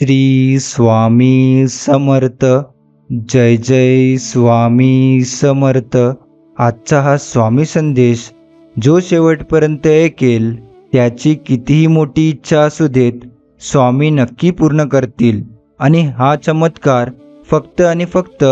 श्री स्वामी समर्थ. जय जय स्वामी समर्थ. आजचा हा स्वामी संदेश जो शेवटपर्यंत ऐकेल त्याची कितीही मोठी इच्छा असू देत, स्वामी नक्की पूर्ण करतील. आणि हा चमत्कार फक्त आणि फक्त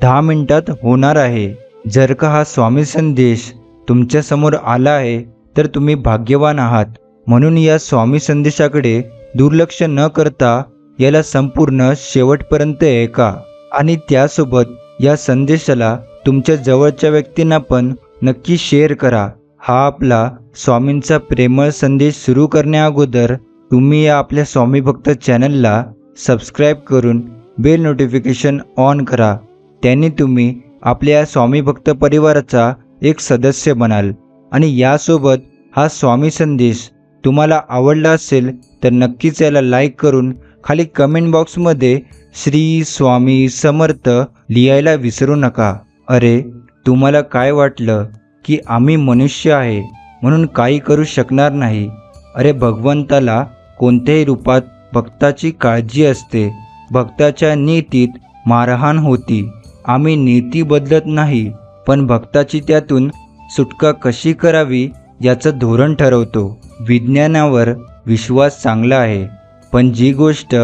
10 मिनिटात होणार आहे. जर का हा स्वामी संदेश तुमच्या समोर आला आहे तर तुम्ही भाग्यवान आहात. म्हणून या स्वामी संदेशाकडे दुर्लक्ष न करता याला संपूर्ण शेवटपर्यंत ऐका आणि त्यासोबत या संदेशाला तुमच्या जवळच्या व्यक्तींना पण नक्की शेअर करा. हा आपला स्वामींचा प्रेमळ संदेश सुरू करण्याअगोदर तुम्ही या आपल्या स्वामी भक्त चॅनलला सबस्क्राईब करून बेल नोटिफिकेशन ऑन करा. त्यांनी तुम्ही आपल्या या स्वामी भक्त परिवाराचा एक सदस्य बनाल. आणि यासोबत हा स्वामी संदेश तुम्हाला आवडला असेल तर नक्कीच याला लाईक करून खाली कमेंट बॉक्समध्ये श्री स्वामी समर्थ लिहायला विसरू नका. अरे, तुम्हाला काय वाटलं की आम्ही मनुष्य आहे म्हणून काही करू शकणार नाही? अरे, भगवंताला कोणत्याही रूपात भक्ताची काळजी असते. भक्ताच्या नीतीत मारहाण होती. आम्ही नीती बदलत नाही, पण भक्ताची त्यातून सुटका कशी करावी याचं धोरण ठरवतो. विज्ञानावर विश्वास चांगला आहे, पण जी गोष्ट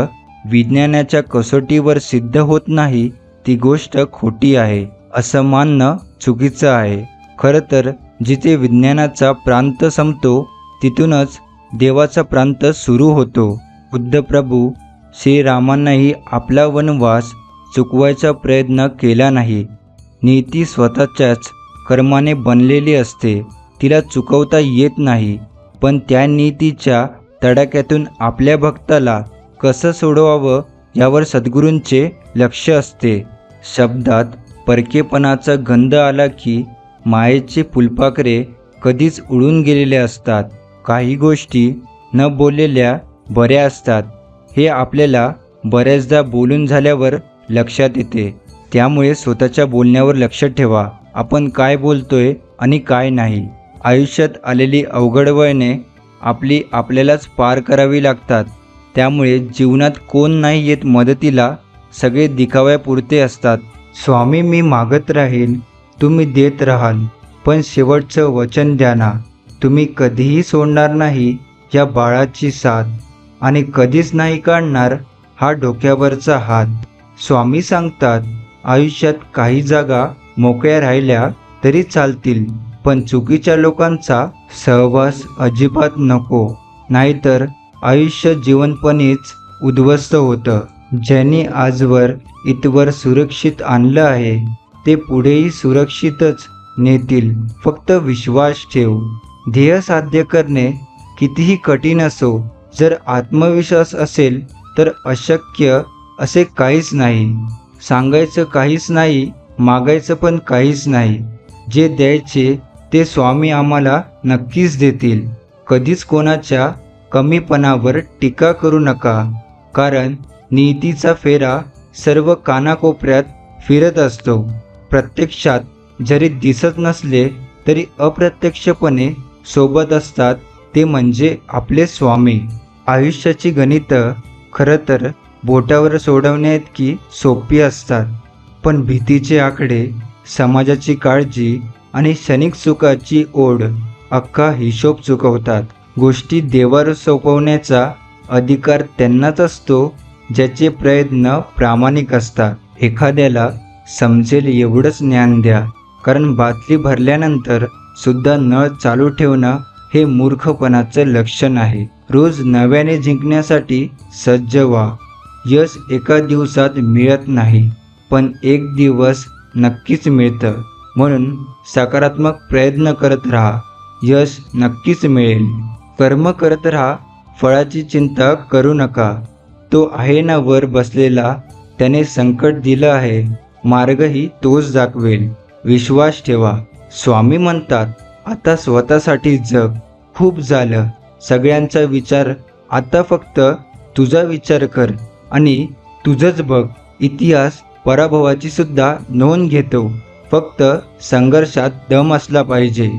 विज्ञानाच्या कसोटीवर सिद्ध होत नाही ती गोष्ट खोटी आहे असं मानणं चुकीचं आहे. खरं तर जिथे विज्ञानाचा प्रांत संपतो तिथूनच देवाचा प्रांत सुरू होतो. बुद्ध प्रभू श्रीरामांनाही आपला वनवास चुकवायचा प्रयत्न केला नाही. नीती स्वतःच्याच कर्माने बनलेली असते, तिला चुकवता येत नाही. पण त्या नीतीच्या तडाख्यातून आपल्या भक्ताला कसं सोडवावं यावर सद्गुरूंचे लक्ष असते. शब्दात परकेपणाचा गंध आला की मायेचे फुलपाखरे कधीच उडून गेलेले असतात. काही गोष्टी न बोललेल्या बऱ्या असतात हे आपल्याला बऱ्याचदा बोलून झाल्यावर लक्षात येते. त्यामुळे स्वतःच्या बोलण्यावर लक्ष ठेवा. आपण काय बोलतोय आणि काय नाही. आयुष्यात आलेली अवघड वळणे आपल्यालाच पार करावी लागतात. त्यामुळे जीवनात कोण नाही येत मदतीला, सगळे दिखाव्यापुरते असतात. स्वामी मी मागत राहील, तुम्ही देत राहाल, पण शेवटचं वचन द्या ना. तुम्ही कधीही सोडणार नाही या बाळाची साथ आणि कधीच नाही काढणार हा डोक्यावरचा हात. स्वामी सांगतात, आयुष्यात काही जागा मोकळ्या राहिल्या तरी चालतील, पण चुकीच्या लोकांचा सहवास अजिबात नको, नाहीतर आयुष्य जीवनपणीच उद्ध्वस्त होतं. ज्यांनी आजवर इथवर सुरक्षित आणलं आहे ते पुढेही सुरक्षितच नेतील. फक्त विश्वास ठेव. ध्येय साध्य करणे कितीही कठीण असो, जर आत्मविश्वास असेल तर अशक्य असे काहीच नाही. सांगायचं काहीच नाही, मागायचं पण काहीच नाही. जे द्यायचे ते स्वामी आम्हाला नक्कीच देतील. कधीच कोणाच्या कमीपणावर टीका करू नका, कारण नीतीचा फेरा सर्व कानाकोपऱ्यात फिरत असतो. प्रत्यक्षात जरी दिसत नसले तरी अप्रत्यक्षपणे सोबत असतात ते म्हणजे आपले स्वामी. आयुष्याची गणितं खरं तर बोटावर सोडवण्याइतकी सोपी असतात, पण भीतीचे आकडे, समाजाची काळजी आणि क्षणिक सुखाची ओढ अख्खा हिशोब चुकवतात. गोष्टी देवावर सोपवण्याचा अधिकार त्यांनाच असतो ज्याचे प्रयत्न प्रामाणिक असतात. एखाद्याला समजेल एवढंच ज्ञान द्या, कारण बाटली भरल्यानंतर सुद्धा नळ चालू ठेवणं हे मूर्खपणाचं लक्षण आहे. रोज नव्याने जिंकण्यासाठी सज्ज व्हा. यश एका दिवसात मिळत नाही, पण एक दिवस नक्कीच मिळतं. म्हणून सकारात्मक प्रयत्न करत राहा, यश नक्कीच मिळेल. कर्म करत राहा, फळाची चिंता करू नका. तो आहे ना वर बसलेला, त्याने संकट दिलं आहे, मार्गही तोच दाखवेल. विश्वास ठेवा. स्वामी म्हणतात, आता स्वतःसाठी जग. खूप झालं सगळ्यांचा विचार, आता फक्त तुझा विचार कर आणि तुझंच बघ. इतिहास पराभवाची सुद्धा नोंद घेतो, फक्त संघर्षात दम असला पाहिजे.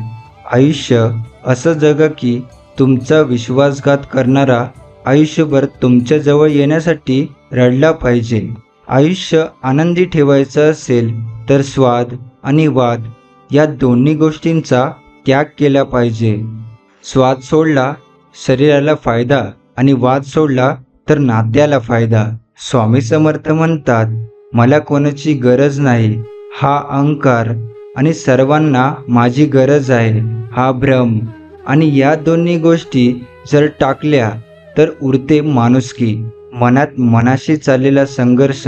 आयुष्य असं जगा की तुमचा विश्वासघात करणारा आयुष्यभर तुमच्या जवळ येण्यासाठी रडला पाहिजे. आयुष्य आनंदी ठेवायचं असेल तर स्वाद आणि वाद या दोन्ही गोष्टींचा त्याग केला पाहिजे. स्वाद सोडला शरीराला फायदा आणि वाद सोडला तर नात्याला फायदा. स्वामी समर्थ म्हणतात, मला कोणाची गरज नाही हा अहंकार आणि सर्वांना माझी गरज आहे हा भ्रम, आणि या दोन्ही गोष्टी जर टाकल्या तर उरते माणुसकी. मनात मनाशी चाललेला संघर्ष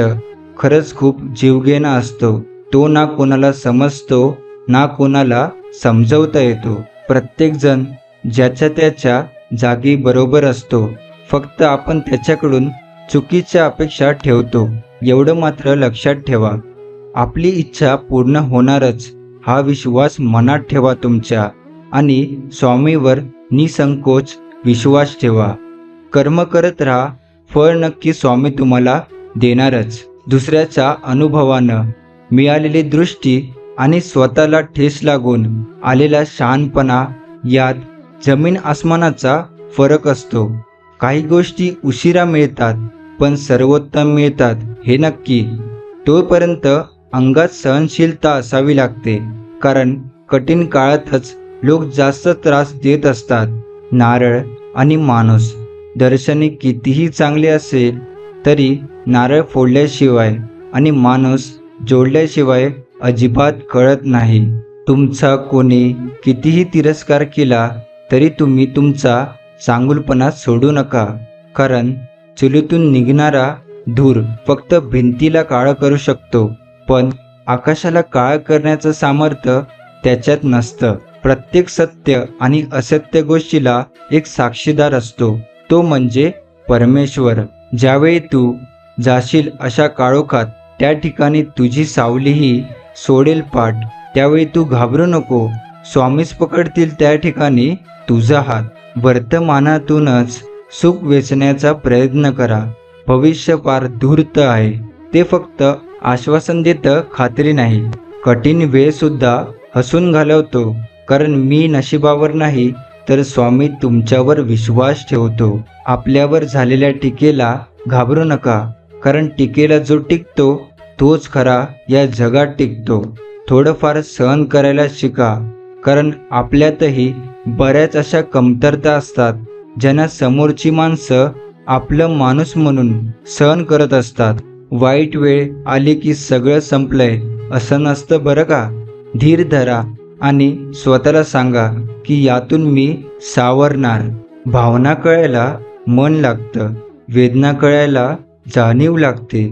खरंच खूप जीवघेणा असतो. तो ना कोणाला समजतो ना कोणाला समजवता येतो. प्रत्येकजण ज्याच्या त्याच्या जागी बरोबर असतो, फक्त आपण त्याच्याकडून चुकीच्या अपेक्षा ठेवतो. एवढं मात्र लक्षात ठेवा, आपली इच्छा पूर्ण होणारच हा विश्वास मनात ठेवा तुमच्या, आणि स्वामीवर निसंकोच विश्वास ठेवा. कर्म करत राहा, फळ नक्की स्वामी तुम्हाला देणारच. दुसऱ्याच्या अनुभवानं मिळालेली दृष्टी आणि स्वतःला ठेस लागून आलेला शहाणपणा यात जमीन आसमानाचा फरक असतो. काही गोष्टी उशिरा मिळतात पण सर्वोत्तम मिळतात हे नक्की. तोपर्यंत अंगात सहनशीलता असावी लागते, कारण कठीण काळातच लोक जास्त त्रास देत असतात. नारळ आणि माणूस दर्शनी कितीही चांगले असेल तरी नारळ फोडल्याशिवाय आणि माणूस जोडल्याशिवाय अजिबात कळत नाही. तुमचा कोणी कितीही तिरस्कार केला तरी तुम्ही तुमचा चांगुलपणा सोडू नका, कारण चुलीतून निघणारा धूर फक्त भिंतीला काळं करू शकतो, पण आकाशाला काळं करण्याचं सामर्थ्य त्याच्यात नसतं. प्रत्येक सत्य आणि असत्य गोष्टीला एक साक्षीदार असतो, तो म्हणजे परमेश्वर. ज्यावेळी तू जाशील अशा काळोखात त्या ठिकाणी तुझी सावलीही सोडेल पाठ. त्यावेळी तू घाबरू नको, स्वामीच पकडतील त्या ठिकाणी तुझा हात. वर्तमानातूनच सुख वेचण्याचा प्रयत्न करा. भविष्य फार धूर्त आहे, ते फक्त आश्वासन देतं, खात्री नाही. कठीण वेळ सुद्धा हसून घालवतो, कारण मी नशिबावर नाही तर स्वामी तुमच्यावर विश्वास ठेवतो. आपल्यावर झालेल्या टीकेला घाबरू नका, कारण टीकेला जो टिकतो तोच खरा या जगात टिकतो. थोडंफार सहन करायला शिका, कारण आपल्यातही बऱ्याच अशा कमतरता असतात ज्यांना समोरची माणसं आपलं माणूस म्हणून सहन करत असतात. वाईट वेळ आली की सगळं संपलंय असं नसतं बरं का. धीर धरा आणि स्वतःला सांगा की यातून मी सावरणार. भावना कळायला मन लागतं, वेदना कळायला जाणीव लागते,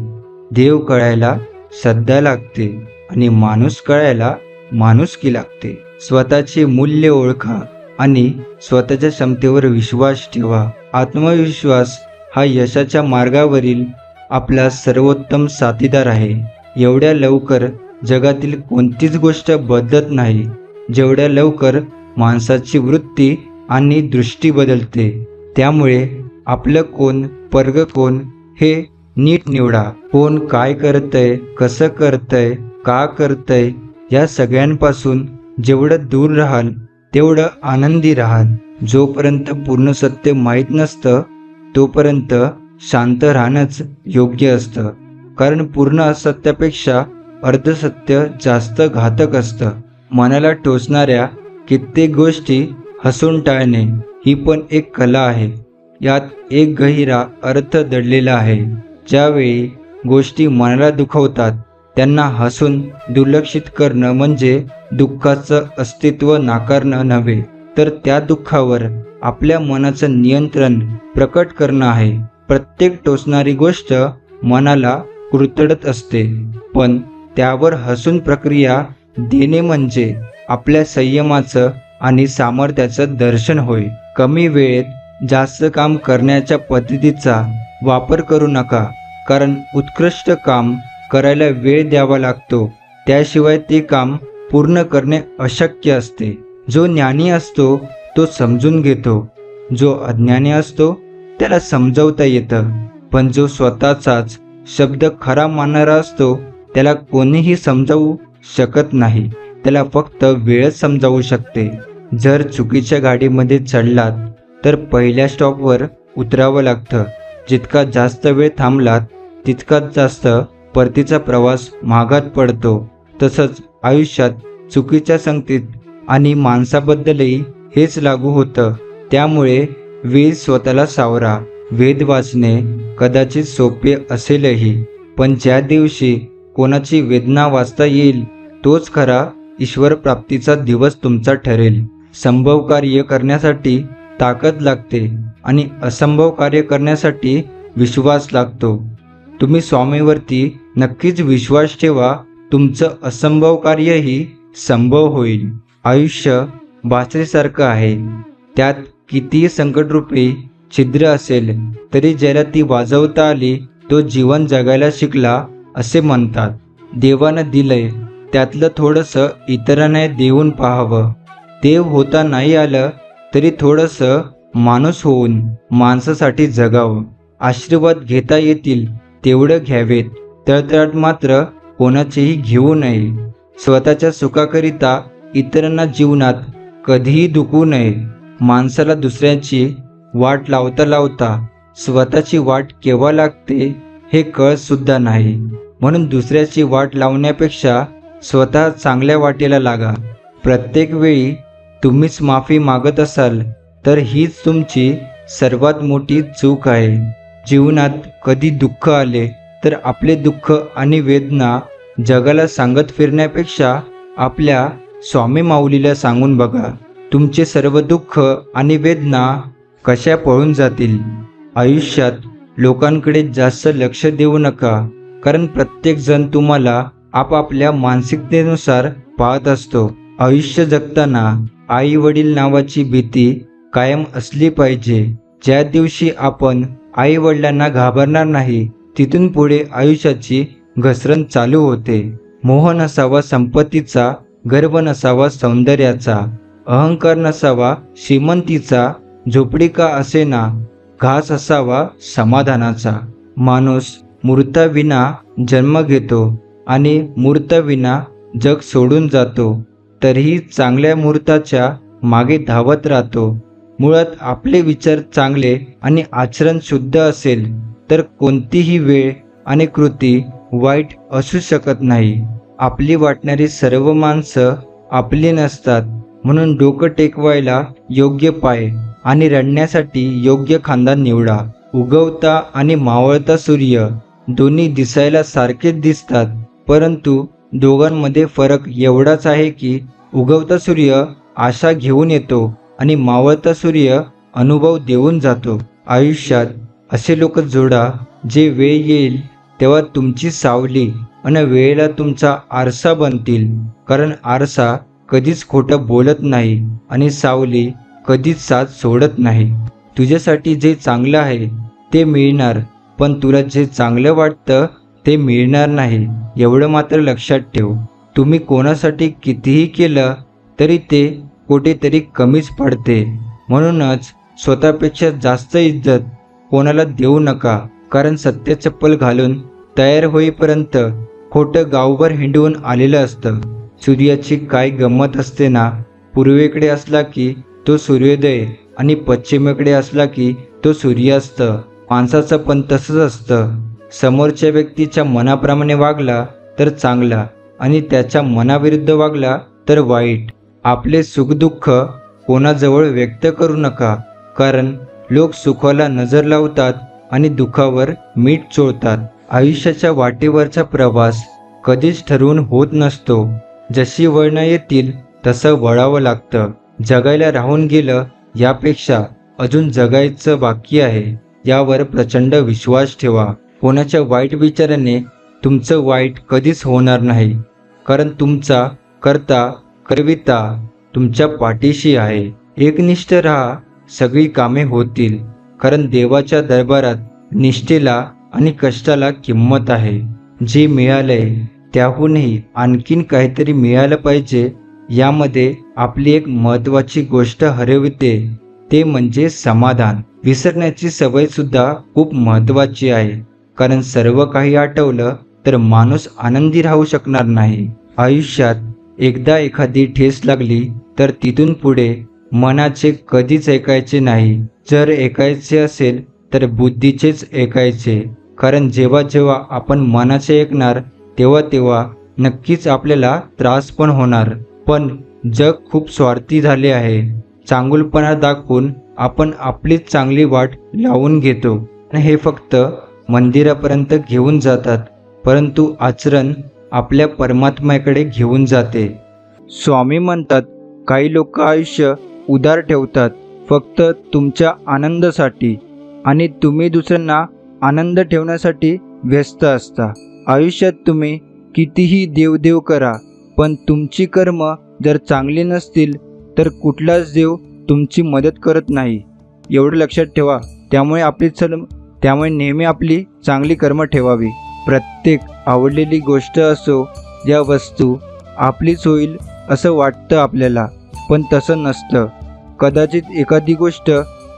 देव कळायला श्रद्धा लागते आणि माणूस कळायला माणुसकी लागते. स्वतःचे मूल्य ओळखा आणि स्वतःच्या क्षमतेवर विश्वास ठेवा. आत्मविश्वास हा यशाच्या मार्गावरील आपला सर्वोत्तम साथीदार आहे. एवढ्या लवकर जगातील कोणतीच गोष्ट बदलत नाही जेवढ्या लवकर माणसाची वृत्ती आणि दृष्टी बदलते. त्यामुळे आपलं कोण पर्ग कोण हे नीट निवडा. कोण काय करतंय, कसं करतंय, का करतंय या सगळ्यांपासून जेवढं दूर राहाल तेवढं आनंदी राहाल. जोपर्यंत पूर्ण सत्य माहीत नसतं तोपर्यंत शांत राहणंच योग्य असतं, कारण पूर्ण असत्यापेक्षा अर्धसत्य जास्त घातक असतं. मनाला टोचणाऱ्या कित्येक गोष्टी हसून टाळणे ही पण एक कला आहे. यात एक गहिरा अर्थ दडलेला आहे. ज्यावेळी गोष्टी मनाला दुखवतात त्यांना हसून दुर्लक्षित करणं म्हणजे दुःखाचं अस्तित्व नाकारणं नव्हे, तर त्या दुःखावर आपल्या मनाचं नियंत्रण प्रकट करणं आहे. प्रत्येक टोचणारी गोष्ट मनाला कुरतडत असते, पण त्यावर हसून प्रक्रिया देणे म्हणजे आपल्या संयमाचं आणि सामर्थ्याचं दर्शन होय. कमी वेळेत जास्त काम करण्याच्या पद्धतीचा वापर करू नका, कारण उत्कृष्ट काम करायला वेळ द्यावा लागतो, त्याशिवाय ते काम पूर्ण करणे अशक्य असते. जो ज्ञानी असतो तो समजून घेतो, जो अज्ञानी असतो त्याला समजवता येतं, पण जो स्वतःचाच शब्द खरा मानणारा असतो त्याला कोणीही समजावू शकत नाही, त्याला फक्त वेळच समजावू शकते. जर चुकीच्या गाडीमध्ये चढलात तर पहिल्या स्टॉपवर उतरावं लागतं. जितका जास्त वेळ थांबलात तितकाच जास्त परतीचा प्रवास महागात पडतो. तसंच आयुष्यात चुकीच्या संगतीत आणि माणसाबद्दलही हेच लागू होतं. त्यामुळे वेद स्वतःला सावरा. वेद वाचणे कदाचित सोपे असेलही, पण ज्या दिवशी कोणाची वेदना वाचता येईल तोच खरा ईश्वर प्राप्तीचा दिवस तुमचा ठरेल. संभव कार्य करण्यासाठी ताकद लागते आणि असंभव कार्य करण्यासाठी विश्वास लागतो. तुम्ही स्वामीवरती नक्कीच विश्वास ठेवा. तुमचं असंभव कार्यही संभव होईल. आयुष्य बासरीसारखं आहे. त्यात कितीही संकटरूपी छिद्र असेल तरी ज्याला ती वाजवता आली तो जीवन जगायला शिकला असे म्हणतात. देवानं दिलंय त्यातलं थोडंसं इतरांना देऊन पाहावं. देव होता नाही आलं तरी थोडंसं माणूस होऊन माणसासाठी जगावं. आशीर्वाद घेता येतील तेवढं घ्यावेत. तळतळाट मात्र कोणाचेही घेऊ नये. स्वतःच्या सुखाकरिता इतरांना जीवनात कधीही दुखवू नये. माणसाला दुसऱ्याची वाट लावता लावता स्वतःची वाट केव्हा लागते हे कळत सुद्धा नाही. म्हणून दुसऱ्याची वाट लावण्यापेक्षा स्वतः चांगल्या वाटेला लागा. प्रत्येक वेळी तुम्हीच माफी मागत असाल तर हीच तुमची सर्वात मोठी चूक आहे. जीवनात कधी दुःख आले तर आपले दुःख आणि वेदना जगाला सांगत फिरण्यापेक्षा आपल्या स्वामी माऊलीला सांगून बघा. तुमचे सर्व दुःख आणि वेदना कशा पळून जातील. आयुष्यात लोकांकडे जास्त लक्ष देऊ नका, कारण प्रत्येकजण तुम्हाला आपापल्या मानसिकतेनुसार पाहत असतो. आयुष्य जगताना आई वडील नावाची भीती कायम असली पाहिजे. ज्या दिवशी आपण आई वडिलांना घाबरणार नाही तिथून पुढे आयुष्याची घसरण चालू होते. मोह नसावा संपत्तीचा, गर्व नसावा सौंदर्याचा, अहंकार नसावा श्रीमंतीचा, झोपडी का असेना घास असावा समाधानाचा. माणूस मूर्ताविना जन्म घेतो आणि मूर्ताविना जग सोडून जातो, तरीही चांगल्या मुहूर्ताच्या मागे धावत राहतो. मुळात आपले विचार चांगले आणि आचरण शुद्ध असेल तर कोणतीही वेळ आणि कृती वाईट असू शकत नाही. आपली वाटणारी सर्व माणसं आपली नसतात. म्हणून डोकं टेकवायला योग्य पाय आणि रडण्यासाठी योग्य खांदा निवडा. उगवता आणि मावळता सूर्य दोन्ही दिसायला सारखेच दिसतात, परंतु दोघांमध्ये फरक एवढाच आहे की उगवता सूर्य आशा घेऊन येतो आणि मावळता सूर्य अनुभव देऊन जातो. आयुष्यात असे लोक जोडा जे वेळ येईल तेव्हा तुमची सावली आणि वेळेला तुमचा आरसा बनतील. कारण आरसा कधीच खोटं बोलत नाही आणि सावली कधीच साथ सोडत नाही. तुझ्यासाठी जे चांगलं आहे ते मिळणार, पण तुला जे चांगलं वाटतं ते मिळणार नाही, एवढं मात्र लक्षात ठेव. तुम्ही कोणासाठी कितीही केलं तरी ते कुठेतरी कमीच पडते. म्हणूनच स्वतःपेक्षा जास्त इज्जत कोणाला देऊ नका, कारण सत्य चप्पल घालून तयार होईपर्यंत खोटं गावभर हिंडवून आलेलं असतं. सूर्याची काय गंमत असते ना, पूर्वेकडे असला की तो सूर्योदय आणि पश्चिमेकडे असला की तो सूर्यास्त. माणसाचं पण तसंच असतं. समोरच्या व्यक्तीच्या मनाप्रमाणे वागला तर चांगला आणि त्याच्या मनाविरुद्ध वागला तर वाईट. आपले सुखदुःख कोणाजवळ व्यक्त करू नका, कारण लोक सुखाला नजर लावतात आणि दुःखावर मीठ चोळतात. आयुष्याच्या वाटेवरचा प्रवास कधीच ठरवून होत नसतो. जशी वळणं येतील तसं वळावं लागतं. जगायला राहून गेलं यापेक्षा अजून जगायचं बाकी आहे यावर प्रचंड विश्वास ठेवा. कोणाच्या वाईट विचाराने तुमचं वाईट कधीच होणार नाही, कारण तुमचा कर्ता करविता तुमच्या पाठीशी आहे. एकनिष्ठ राहा, सगळी कामे होतील, कारण देवाच्या दरबारात निष्ठेला आणि कष्टाला किंमत आहे. जे मिळालंय त्याहूनही आणखीन काहीतरी मिळालं पाहिजे, यामध्ये आपली एक महत्त्वाची गोष्ट हरविते, ते म्हणजे समाधान. विसरण्याची सवय सुद्धा खूप महत्त्वाची आहे, कारण सर्व काही आठवलं तर माणूस आनंदी राहू शकणार नाही. आयुष्यात एकदा एखादी ठेस लागली तर तिथून पुढे मनाचे कधीच ऐकायचे नाही. जर ऐकायचे असेल तर बुद्धीचेच ऐकायचे. कारण जेव्हा जेव्हा आपण मनाचे ऐकणार तेव्हा तेव्हा नक्कीच आपल्याला त्रास पण होणार. पण जग खूप स्वार्थी झाले आहे. चांगुलपणा दाखवून आपण आपलीच चांगली वाट लावून घेतो आणि हे फक्त मंदिरापर्यंत घेऊन जातात, परंतु आचरण आपल्या परमात्म्याकडे घेऊन जाते. स्वामी म्हणतात, काही लोक आयुष्य उदार ठेवतात फक्त तुमच्या आनंदासाठी आणि तुम्ही दुसऱ्यांना आनंद ठेवण्यासाठी व्यस्त असता. आयुष्यात तुम्ही कितीही देवदेव करा, पण तुमची कर्म जर चांगली नसतील तर कुठलाच देव तुमची मदत करत नाही. एवढं लक्षात ठेवा. त्यामुळे नेहमी आपली चांगली कर्म ठेवावी. प्रत्येक आवडलेली गोष्ट असो या वस्तू आपलीच होईल असं वाटतं आपल्याला, पण तसं नसतं. कदाचित एखादी गोष्ट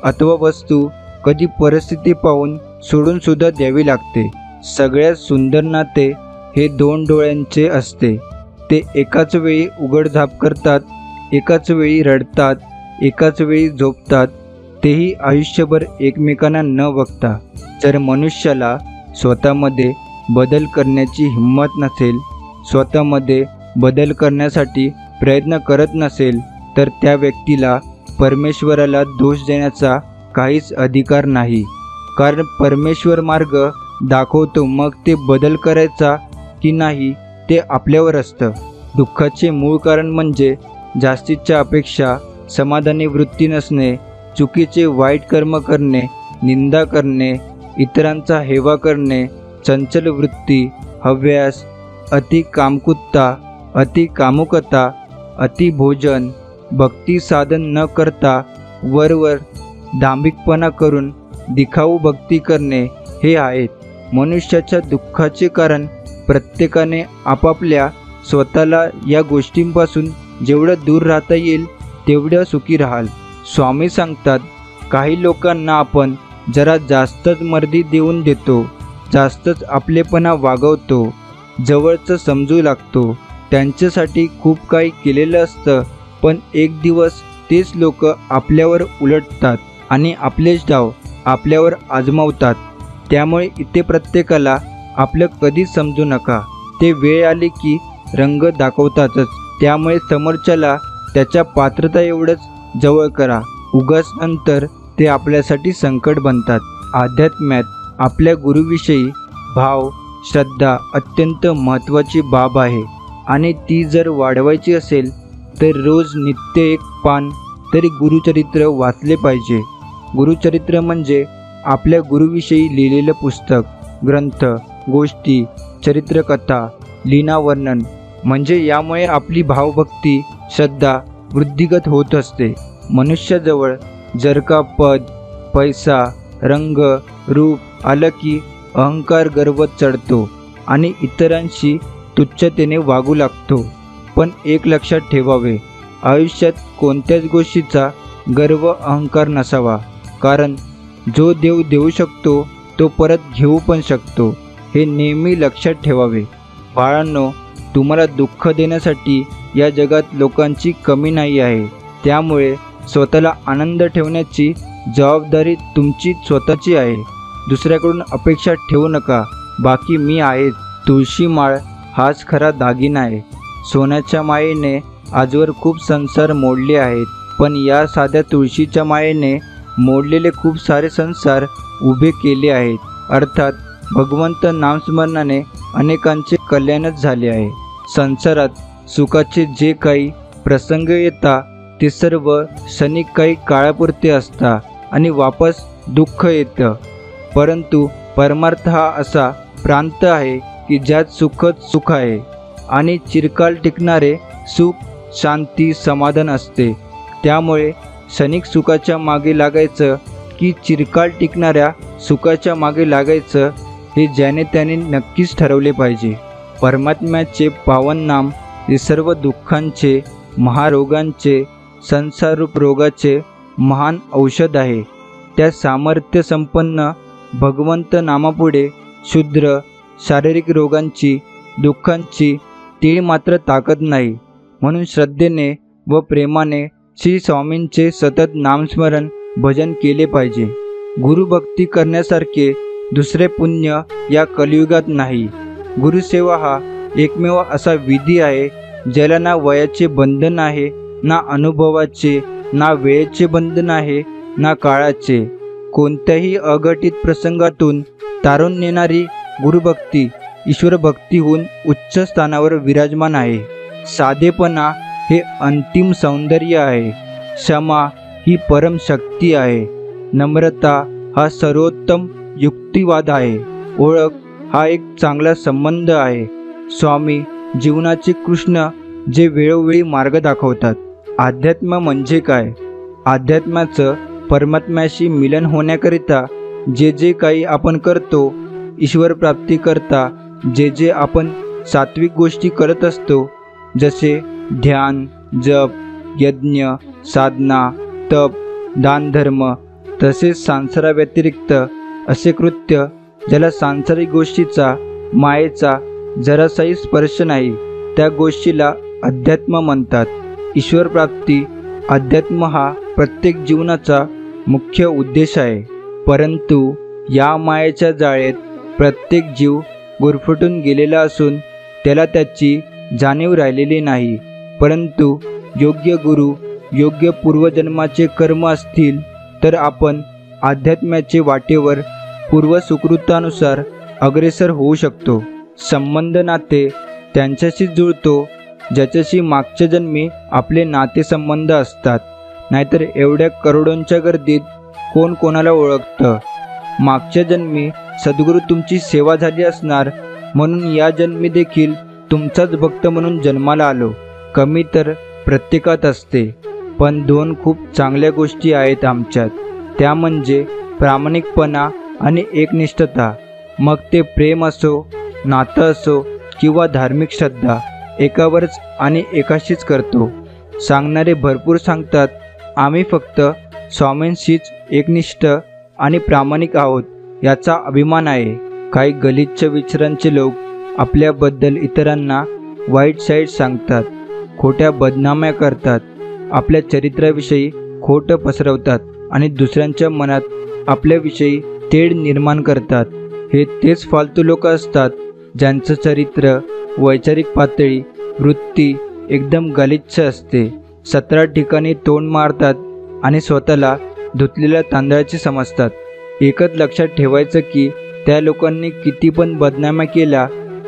अथवा वस्तू कधी परिस्थिती पाहून सोडून सुद्धा द्यावी लागते. सगळ्यात सुंदर नाते हे दोन डोळ्यांचे असते. ते एकाच वेळी उघडझाप करतात, एकाच वेळी रडतात, एकाच वेळी झोपतात, तेही आयुष्यभर एकमेकांना न बघता. जर मनुष्याला स्वतःमध्ये बदल करण्याची हिंमत नसेल, स्वतःमध्ये बदल करण्यासाठी प्रयत्न करत नसेल, तर त्या व्यक्तीला परमेश्वराला दोष देण्याचा काहीच अधिकार नाही. कारण परमेश्वर मार्ग दाखवतो, मग ते बदल करायचा की नाही ते आपल्यावर असतं. दुःखाचे मूळ कारण म्हणजे जास्तीच्या अपेक्षा, समाधानी वृत्ती नसणे, चुकीचे वाईट कर्म करणे, निंदा करणे, इतरांचा हेवा करणे, चंचल वृत्ती, हव्यास, अति कामकुत्ता, अति कामुकता, अति भोजन, भक्ती साधन न करता वरवर दांभिकपणा करून दिखाऊ भक्ती करणे हे आहेत. मनुष्याच्या दुःखाचे कारण प्रत्येकाने आपापल्या स्वतःला या गोष्टींपासून जेवढं दूर राहता येईल तेवढं सुखी राहाल. स्वामी सांगतात, काही लोकांना आपण जरा जास्तच मर्दी देऊन देतो, जास्तच आपलेपणा वागवतो, जवळचं समजू लागतो. त्यांच्यासाठी खूप काही केलेलं असतं, पण एक दिवस तेच लोक आपल्यावर उलटतात आणि आपलेच डाव आपल्यावर आजमावतात. त्यामुळे इथे प्रत्येकाला आपलं कधीच समजू नका. ते वेळ आली की रंग दाखवतातच. त्यामुळे समोरच्याला त्याच्या पात्रता एवढंच जवळ करा. उगाच नंतर ते आपल्यासाठी संकट बनतात. अध्यात्म्यात आपल्या गुरुविषयी भाव, श्रद्धा अत्यंत महत्त्वाची बाब आहे आणि ती जर वाढवायची असेल तर रोज नित्य एक पान तरी गुरुचरित्र वाचले पाहिजे. गुरुचरित्र म्हणजे आपल्या गुरुविषयी लिहिलेलं पुस्तक, ग्रंथ, गोष्टी, चरित्रकथा, लीनावर्णन. म्हणजे यामुळे आपली भावभक्ती, श्रद्धा वृद्धिगत होत असते. मनुष्याजवळ जर का पद, पैसा, रंग, रूप आलं की अहंकार गर्व चढतो आणि इतरांशी तुच्छतेने वागू लागतो. पण एक लक्षात ठेवावे, आयुष्यात कोणत्याच गोष्टीचा गर्व अहंकार नसावा. कारण जो देव देऊ शकतो तो परत घेऊ पण शकतो, हे नेहमी लक्षात ठेवावे. बाळांनो, तुम्हाला दुःख देण्यासाठी या जगात लोकांची कमी नाही आहे. त्यामुळे स्वतःला आनंद ठेवण्याची जबाबदारी तुमची स्वतःची आहे. दुसऱ्याकडून अपेक्षा ठेवू नका. बाकी मी आहे. तुळशी माळ हाच खरा दागिना आहे. सोन्याच्या मायेने आजवर खूप संसार मोडले आहेत, पण या साध्या तुळशीच्या मायेने मोडलेले खूप सारे संसार उभे केले आहेत. अर्थात भगवंत नामस्मरणाने अनेकांचे कल्याणच झाले आहे. संसारात सुखाचे जे काही प्रसंग येतात ते सर्व क्षणिक काही काळापुरते असतात आणि वापस दुःख येतं. परंतु परमार्थ हा असा प्रांत आहे की ज्यात सुखच सुख आहे आणि चिरकाल टिकणारे सुख, शांती, समाधान असते. त्यामुळे क्षणिक सुखाच्या मागे लागायचं की चिरकाल टिकणाऱ्या सुखाच्या मागे लागायचं हे ज्याने त्याने नक्कीच ठरवले पाहिजे. परमात्म्याचे पावन नाम हे सर्व दुःखांचे, महारोगांचे, संसाररूप रोगाचे महान औषध आहे. त्या सामर्थ्य संपन्न भगवंत नामापुढे क्षुद्र शारीरिक रोगांची, दुःखांची तीळ मात्र ताकद नाही. म्हणून श्रद्धेने व प्रेमाने श्री स्वामींचे सतत नामस्मरण भजन केले पाहिजे। गुरुभक्ती करण्यासारखे दुसरे पुण्य या कलियुगात नाही। गुरुसेवा हा एकमेव असा विधी आहे ज्याला ना वयाचे बंधन आहे, ना अनुभवाचे, ना वेळेचे बंधन आहे, ना काळाचे। कोणत्याही अघटित प्रसंगातून तारून नेणारी गुरुभक्ती ईश्वरभक्तीहून उच्च स्थानावर विराजमान आहे। साधेपणा हे अंतिम सौंदर्य आहे। क्षमा ही परम शक्ती आहे। नम्रता हा सर्वोत्तम युक्तिवाद आहे। ओळख हा एक चांगला संबंध आहे। स्वामी जीवनाचे कृष्ण जे वेळोवेळी मार्ग दाखवतात। अध्यात्म म्हणजे काय? अध्यात्माचं परमात्म्याशी मिलन होण्याकरिता जे जे काही आपण करतो, ईश्वर प्राप्तीकरता जे जे आपण सात्विक गोष्टी करत असतो, जसे ध्यान, जप, यज्ञ, साधना, तप, दानधर्म, तसेच संसाराव्यतिरिक्त असे कृत्य ज्याला सांसारिक गोष्टीचा, मायेचा जरासाही स्पर्श नाही, त्या गोष्टीला अध्यात्म म्हणतात। ईश्वर प्राप्ती अध्यात्म हा प्रत्येक जीवनाचा मुख्य उद्देश आहे। परंतु या मायेच्या जाळेत प्रत्येक जीव गुरफटून गेलेला असून त्याला त्याची जाणीव राहिलेली नाही। परंतु योग्य गुरु, योग्य पूर्वजन्माचे कर्म असतील तर आपण अध्यात्माचे वाटेवर पूर्वसुकृतानुसार अग्रेसर होऊ शकतो। संबंध नाते त्यांच्याशी जुळतो ज्याच्याशी मागच्या जन्मी आपले नातेसंबंध असतात, नाहीतर एवढ्या करोडोंच्या गर्दीत कोण कोणाला ओळखतं। मागच्या जन्मी सद्गुरू तुमची सेवा झाली असणार म्हणून या जन्मी देखील तुमचाच भक्त म्हणून जन्माला आलो। कमी तर प्रत्येकात असते, पण दोन खूप चांगल्या गोष्टी आहेत आमच्यात, त्या म्हणजे प्रामाणिकपणा आणि एकनिष्ठता। मग ते प्रेम असो, नातं असो किंवा धार्मिक श्रद्धा, एकावरच आणि एकाशीच करतो। सांगणारे भरपूर सांगतात, आम्ही फक्त स्वामींशीच एकनिष्ठ आणि प्रामाणिक आहोत याचा अभिमान आहे। काही गलिच्छ विचारांचे लोक आपल्याबद्दल इतरांना वाईट साईट सांगतात, खोट्या बदनाम्या करतात, आपल्या चरित्राविषयी खोटं पसरवतात आणि दुसऱ्यांच्या मनात आपल्याविषयी तेढ निर्माण करतात। हे तेच फालतू लोक असतात ज्यांचं चरित्र, वैचारिक पातळी, वृत्ती एकदम गलिच्छ असते। 17 ठिकाणी तोंड मारतात आणि स्वतःला धुतलेल्या तांदळाचे समजतात। एकच लक्षात ठेवायचं की त्या लोकांनी किती पण बदनाम्या केल्या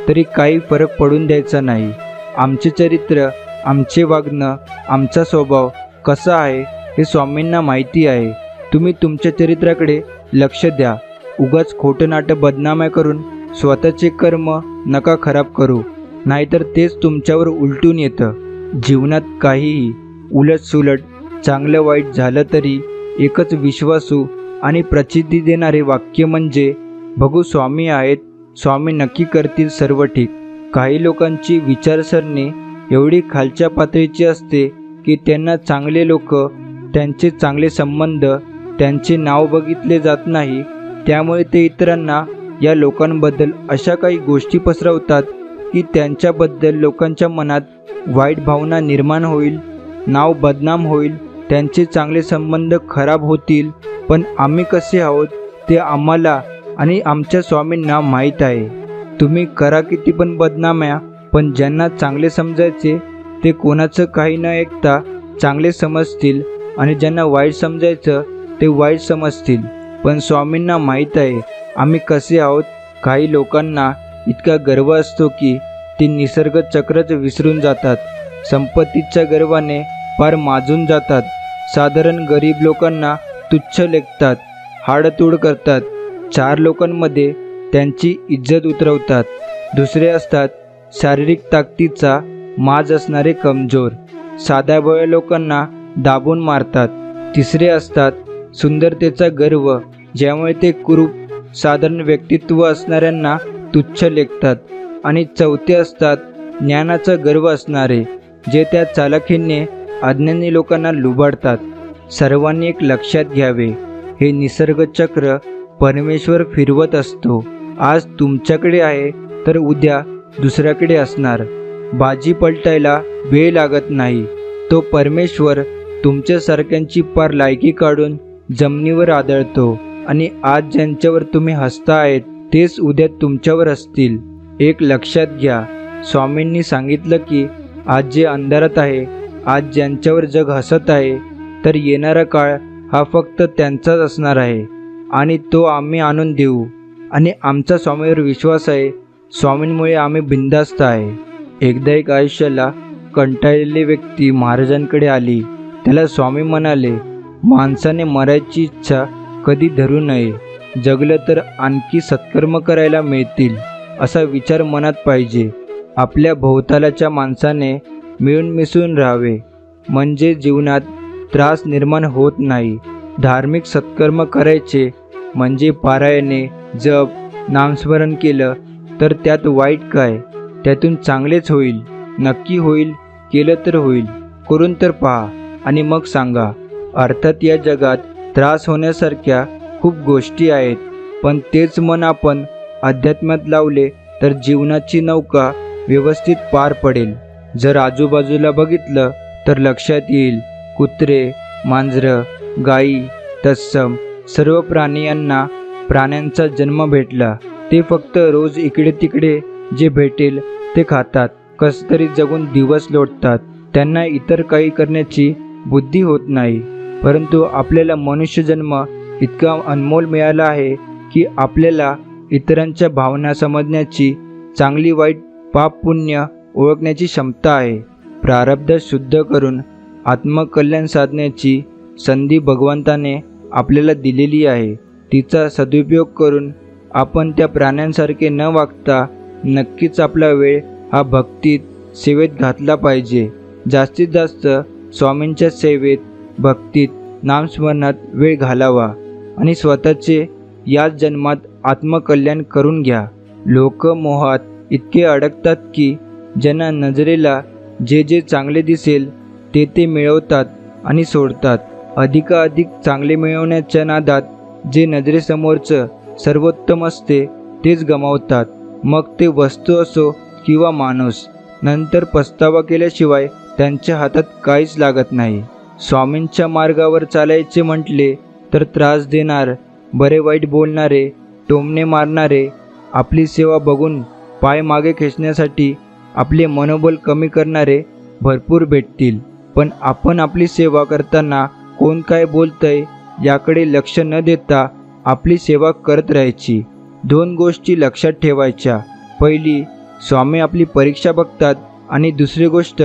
तरी काही फरक पडून द्यायचा नाही। आमचे चरित्र, आमचे वागणं, आमचा स्वभाव कसा आहे हे स्वामींना माहिती आहे। तुम्ही तुमच्या चरित्राकडे लक्ष द्या। उगाच खोटं नाटं बदनाम्या करून स्वतःचे कर्म नका खराब करू, नाहीतर तेच तुमच्यावर उलटून येतं। जीवनात काहीही उलटसुलट, चांगलं वाईट झालं तरी एकच विश्वासू आणि प्रचिती देणारे वाक्य म्हणजे बघू स्वामी आहेत, स्वामी नक्की करतील सर्व ठीक। काही लोकांची विचारसरणी एवढी खालच्या पातळीची असते की त्यांना चांगले लोक, त्यांचे चांगले संबंध, त्यांचे नाव बघितले जात नाही, त्यामुळे ते इतरांना या लोकांबद्दल अशा काही गोष्टी पसरवतात की त्यांच्याबद्दल लोकांच्या मनात वाईट भावना निर्माण होईल, नाव बदनाम होईल, त्यांचे चांगले संबंध खराब होतील। पण आम्ही कसे आहोत ते आम्हाला आणि आमच्या स्वामींना माहीत आहे। तुम्ही करा किती पण बदनाम्या, पण ज्यांना चांगले समजायचे ते कोणाचं काही न ऐकता चांगले समजतील आणि ज्यांना वाईट समजायचं ते वाईट समजतील। पण स्वामींना माहीत आहे आम्ही कसे आहोत। काही लोकांना इतका गर्व असतो की ते निसर्ग चक्रच विसरून जातात, संपत्तीच्या गर्वाने पार माजून जातात। साधारण गरीब लोकांना तुच्छ लेखतात, हाडतूड करतात, 4 लोकांमध्ये त्यांची इज्जत उतरवतात। दुसरे असतात शारीरिक ताकदीचा माज असणारे कमजोर, साध्याभोळ्या लोकांना दाबून मारतात। तिसरे असतात सुंदरतेचा गर्व, ज्यामुळे ते कुरूप साधारण व्यक्तित्व असणाऱ्यांना तुच्छ लेखतात। आणि चौथे असतात ज्ञानाचा गर्व असणारे, जे त्या चालाखीने अज्ञानी लोकांना लुबाडतात। सर्वांनी एक लक्षात घ्यावे, हे निसर्गचक्र परमेश्वर फिरवत असतो। आज तुमच्याकडे आहे तर उद्या दुसऱ्याकडे असणार। बाजी पलटायला वेळ लागत नाही, तो परमेश्वर तुमच्यासारख्यांची पार लायकी काढून जमिनीवर आदळतो आणि आज ज्यांच्यावर तुम्ही हसता आहेत तेच उद्या तुमच्यावर हसतील. एक लक्षात घ्या, स्वामींनी सांगितलं की आज जे अंधारात आहे, आज ज्यांच्यावर जग हसत आहे, तर येणारा काळ हा फक्त त्यांचाच असणार आहे आणि तो आम्ही आणून देऊ. आणि आमचा स्वामीवर विश्वास आहे. स्वामींमुळे आम्ही बिनधास्त आहे. एकदा एक आयुष्याला कंटाळलेली व्यक्ती महाराजांकडे आली. त्याला स्वामी म्हणाले, माणसाने मरायची इच्छा कधी धरू नये. जगलं तर आणखी सत्कर्म करायला मिळतील असा विचार मनात पाहिजे. आपल्या भोवतालाच्या माणसाने मिळून मिसळून राहावे, म्हणजे जीवनात त्रास निर्माण होत नाही. धार्मिक सत्कर्म करायचे म्हणजे पारायणे, जप, नामस्मरण केलं तर त्यात वाईट काय? त्यातून चांगलेच होईल. नक्की होईल. केलं तर होईल. करून तर पहा आणि मग सांगा. अर्थात या जगात त्रास होण्यासारख्या खूप गोष्टी आहेत, पण तेच मन आपण अध्यात्मात लावले तर जीवनाची नौका व्यवस्थित पार पडेल. जर आजूबाजूला बघितलं तर लक्षात येईल, कुत्रे, मांजरं, गायी, तत्सम सर्व प्राण्यांना प्राण्यांचा जन्म भेटला. ते फक्त रोज इकडे तिकडे जे भेटेल ते खातात, कसतरी जगून दिवस लोटतात. त्यांना इतर काही करण्याची बुद्धी होत नाही. परंतु आपल्याला मनुष्य जन्म इतका अनमोल मिळाला आहे की आपल्याला इतरांच्या भावना समजण्याची, चांगली वाईट, पाप पुण्य ओळखण्याची क्षमता आहे. प्रारब्ध शुद्ध करून आत्मकल्याण साधण्याची संधी भगवंताने आपल्याला दिलेली आहे. तिचा सदुपयोग करून आपण त्या प्राण्यांसारखे न वागता नक्कीच आपला वेळ हा भक्तीत, सेवेत घातला पाहिजे. जास्तीत जास्त स्वामींच्या सेवेत, भक्तीत, नामस्मरणात वेळ घालावा आणि स्वतःचे याच जन्मात आत्मकल्याण करून घ्या. लोक मोहात इतके अडकतात की ज्यांना नजरेला जे जे चांगले दिसेल ते ते मिळवतात आणि सोडतात. अधिकाधिक चांगले मिळवण्याच्या नादात जे नजरेसमोरचं सर्वोत्तम असते तेच गमावतात. मग ते वस्तू असो किंवा माणूस. नंतर पस्तावा केल्याशिवाय त्यांच्या हातात काहीच लागत नाही. स्वामींच्या मार्गावर चालायचे म्हटले तर त्रास देणार, बरे वाईट बोलणारे, टोमणे मारणारे, आपली सेवा बघून पाय मागे खेचण्यासाठी आपले मनोबल कमी करणारे भरपूर भेटतील. पण आपण आपली सेवा करताना कोण काय बोलतंय याकडे लक्ष न देता आपली सेवा करत राहायची. 2 गोष्टी लक्षात ठेवायच्या. पहिली, स्वामी आपली परीक्षा बघतात आणि दुसरी गोष्ट,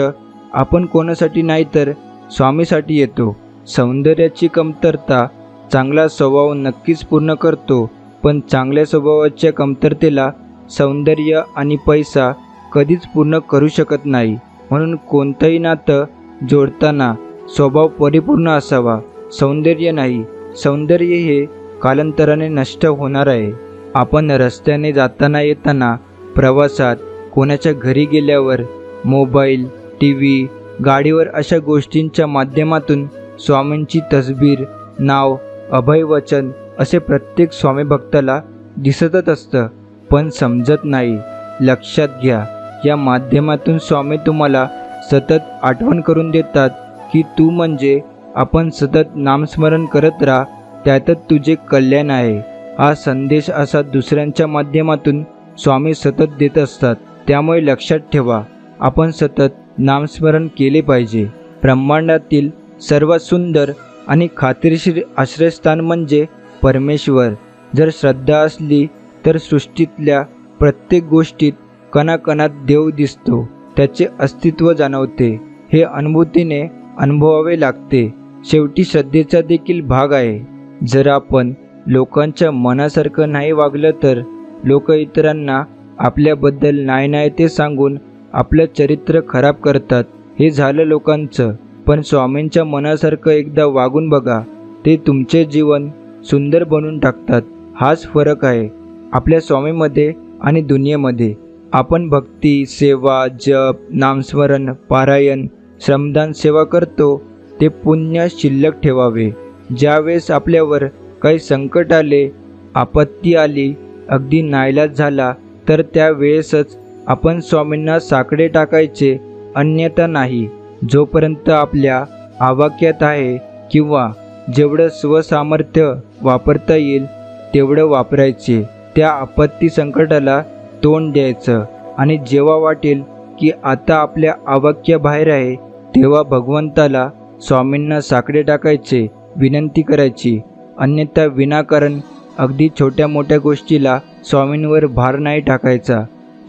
आपण कोणासाठी नाही तर स्वामीसाठी येतो. सौंदर्याची कमतरता चांगला स्वभाव नक्कीच पूर्ण करतो, पण चांगल्या स्वभावाच्या कमतरतेला सौंदर्य आणि पैसा कधीच पूर्ण करू शकत नाही. म्हणून कोणतंही नातं जोडताना स्वभाव परिपूर्ण असावा, सौंदर्य नाही. सौंदर्य हे कालांतराने नष्ट होणार आहे. आपण रस्त्याने जाताना येताना, प्रवासात, कोणाच्या घरी गेल्यावर, मोबाईल, TV, गाडीवर अशा गोष्टींच्या माध्यमातून स्वामींची तसबीर, नाव, अभयवचन असे प्रत्येक स्वामी भक्ताला दिसतच असतं, पण समजत नाही. लक्षात घ्या, या माध्यमातून स्वामी तुम्हाला सतत आठवण करून देतात की तू म्हणजे आपण सतत नामस्मरण करत राहा, त्यातच तुझे कल्याण आहे. हा संदेश असा दुसऱ्यांच्या माध्यमातून स्वामी सतत देत असतात. त्यामुळे लक्षात ठेवा, आपण सतत नामस्मरण केले पाहिजे. ब्रह्मांडातील सर्वात सुंदर आणि खात्रीशीर आश्रयस्थान म्हणजे परमेश्वर. जर श्रद्धा असली तर सृष्टीतल्या प्रत्येक गोष्टीत कणाकणात देव दिसतो, त्याचे अस्तित्व जाणवते. हे अनुभूतीने अनुभवावे लागते. शेवटी श्रद्धेचा देखील भाग आहे. जर आपण लोकांच्या मनासारखं नाही वागलं तर लोक इतरांना आपल्याबद्दल नाही ते सांगून आपलं चरित्र खराब करतात. हे झालं लोकांचं. पण स्वामींच्या मनासारखं एकदा वागून बघा, ते तुमचे जीवन सुंदर बनवून टाकतात. हाच फरक आहे आपल्या स्वामीमध्ये आणि दुनियेमध्ये. आपण भक्ती, सेवा, जप, नामस्मरण, पारायण, श्रमदान सेवा करतो ते पुण्य शिल्लक ठेवावे. ज्यावेळेस आपल्यावर काही संकट आले, आपत्ती आली, अगदी नाईलाज झाला तर त्यावेळेसच आपण स्वामींना साकडे टाकायचे, अन्यथा नाही. जोपर्यंत आपल्या आवाक्यात आहे किंवा जेवढं स्वसामर्थ्य वापरता येईल तेवढं वापरायचे. त्या आपत्ती संकटाला तोंड द्यायचं आणि जेव्हा वाटेल की आता आपल्या आवाक्याबाहेर आहे तेव्हा भगवंताला, स्वामींना साकडे टाकायचे, विनंती करायची. अन्यथा विनाकारण अगदी छोट्या मोठ्या गोष्टीला स्वामींवर भार नाही टाकायचा.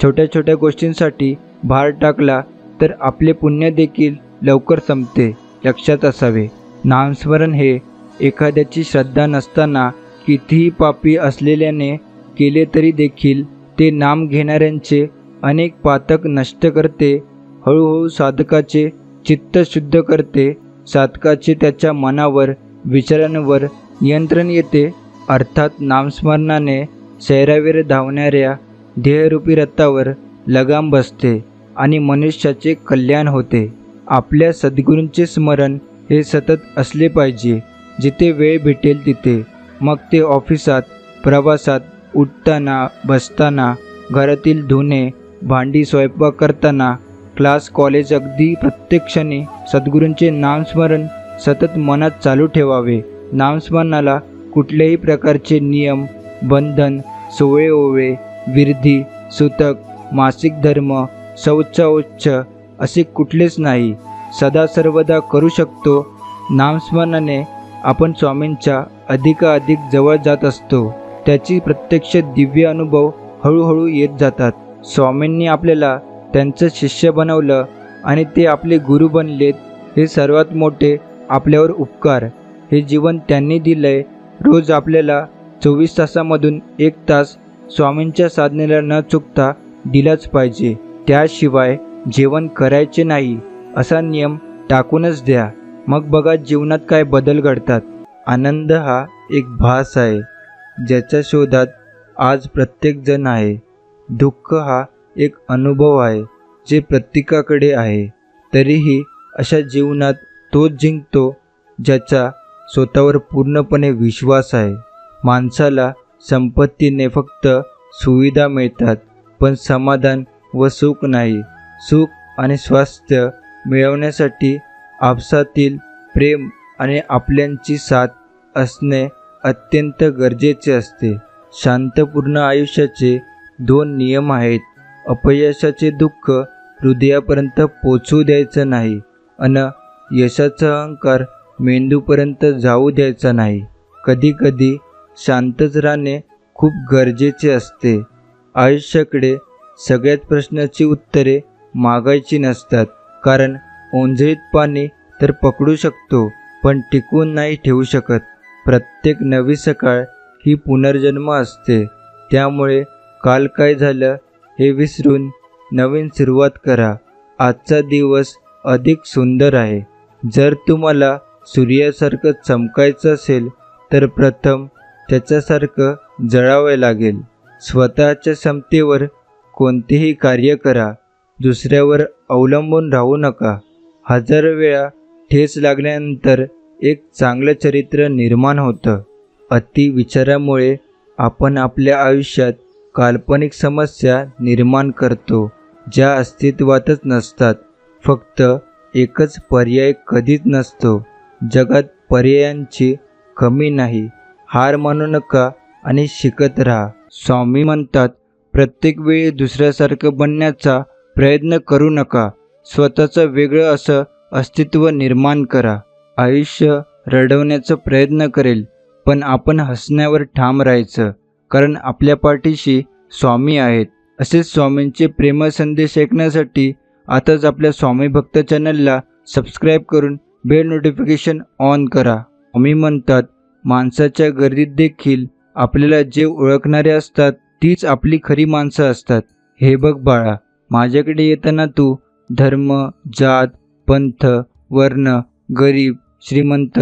छोट्या छोट्या गोष्टींसाठी भार टाकला तर आपले पुण्य देखील लवकर संपते, लक्षात असावे. नामस्मरण हे एखाद्याची श्रद्धा नसताना कितीही पापी असलेल्याने केले तरी देखील ते नाम घेणाऱ्यांचे अनेक पातक नष्ट करते. हळूहळू साधकाचे चित्त शुद्ध करते. साधकाचे त्याच्या मनावर, विचारांवर नियंत्रण येते. अर्थात नामस्मरणाने शरीरावर धावणाऱ्या देहरूपी रथावर लगाम बसते आणि मनुष्याचे कल्याण होते. आपल्या सद्गुरूंचे स्मरण हे सतत असले पाहिजे, जिथे वेळ भेटेल तिथे. मग ते ऑफिसात, प्रवासात, उठताना, बसताना, घरातील धुणे, भांडी, स्वयंपाक करताना, क्लास, कॉलेज, अगदी प्रत्येक क्षणी सद्गुरूंचे नामस्मरण सतत मनात चालू ठेवावे. नामस्मरणाला कुठल्याही प्रकारचे नियम, बंधन, सोळे ओवळे, विरधी, सूतक, मासिक धर्म, शौच असे कुठलेच नाही. सदा सर्वदा करू शकतो. नामस्मरणाने आपण स्वामींच्या अधिकाधिक जवळ जात असतो. त्याची प्रत्यक्ष दिव्य अनुभव हळूहळू येत जातात. स्वामींनी आपल्याला त्यांचं शिष्य बनवलं आणि ते आपले गुरु बनलेत, हे सर्वात मोठे आपल्यावर उपकार. हे जीवन त्यांनी दिलंय. रोज आपल्याला 24 तासामधून 1 तास स्वामींच्या साधनेला न चुकता दिलाच पाहिजे. त्याशिवाय जेवण करायचे नाही असा नियम टाकूनच द्या. मग बघा जीवनात काय बदल घडतात. आनंद हा एक भास आहे ज्याच्या शोधात आज प्रत्येकजण आहे. दुःख हा एक अनुभव आहे जे प्रत्येकाकडे आहे. तरीही अशा जीवनात तोच जिंकतो ज्याचा स्वतःवर पूर्णपणे विश्वास आहे. माणसाला संपत्तीने फक्त सुविधा मिळतात, पण समाधान व सुख नाही. सुख आणि स्वास्थ्य मिळवण्यासाठी आपसातील प्रेम आणि आपल्यांची साथ असणे अत्यंत गरजेचे असते. शांतपूर्ण आयुष्याचे 2 नियम आहेत. अपयशाचे दुःख हृदयापर्यंत पोचू द्यायचं नाही आणि यशाचा अहंकार मेंदूपर्यंत जाऊ द्यायचा नाही. कधीकधी शांतच राहणे खूप गरजेचे असते. आयुष्याकडे सगळ्याच प्रश्नाची उत्तरे मागायची नसतात, कारण ओंजळीत पाणी तर पकडू शकतो पण टिकवून नाही ठेवू शकत. प्रत्येक नवी सकाळ ही पुनर्जन्म असते. त्यामुळे काल काय झालं हे विसरून नवीन सुरुवात करा. आजचा दिवस अधिक सुंदर आहे. जर तुम्हाला सूर्यासारखं चमकायचं असेल तर प्रथम त्याच्यासारखं जळावे लागेल. स्वतःच्या क्षमतेवर कोणतेही कार्य करा. दुसऱ्यावर अवलंबून राहू नका. 1000 वेळा ठेच लागल्यानंतर एक चांगलं चरित्र निर्माण होतं. अति विचारामुळे आपण आपल्या आयुष्यात काल्पनिक समस्या निर्माण करतो ज्या अस्तित्वातच नसतात. फक्त एकच पर्याय कधीच नसतो. जगात पर्यायांची कमी नाही. हार मानू नका आणि शिकत राहा. स्वामी म्हणतात, प्रत्येक वेळी दुसऱ्यासारखं बनण्याचा प्रयत्न करू नका. स्वतःचं वेगळं असं अस्तित्व निर्माण करा. आयुष्य रडवण्याचा प्रयत्न करेल, पण आपण हसण्यावर ठाम राहायचं, कारण आपल्या पाठीशी स्वामी आहेत. असेच स्वामींचे प्रेमळ संदेश ऐकण्यासाठी आताच आपल्या स्वामी भक्त चॅनलला सबस्क्राईब करून बेल नोटिफिकेशन ऑन करा. स्वामी म्हणतात, माणसाच्या गर्दीत देखील आपल्याला जे ओळखणारे असतात तीच आपली खरी माणसं असतात. हे बघ बाळा, माझ्याकडे येताना तू धर्म, जात, पंथ, वर्ण, गरीब, श्रीमंत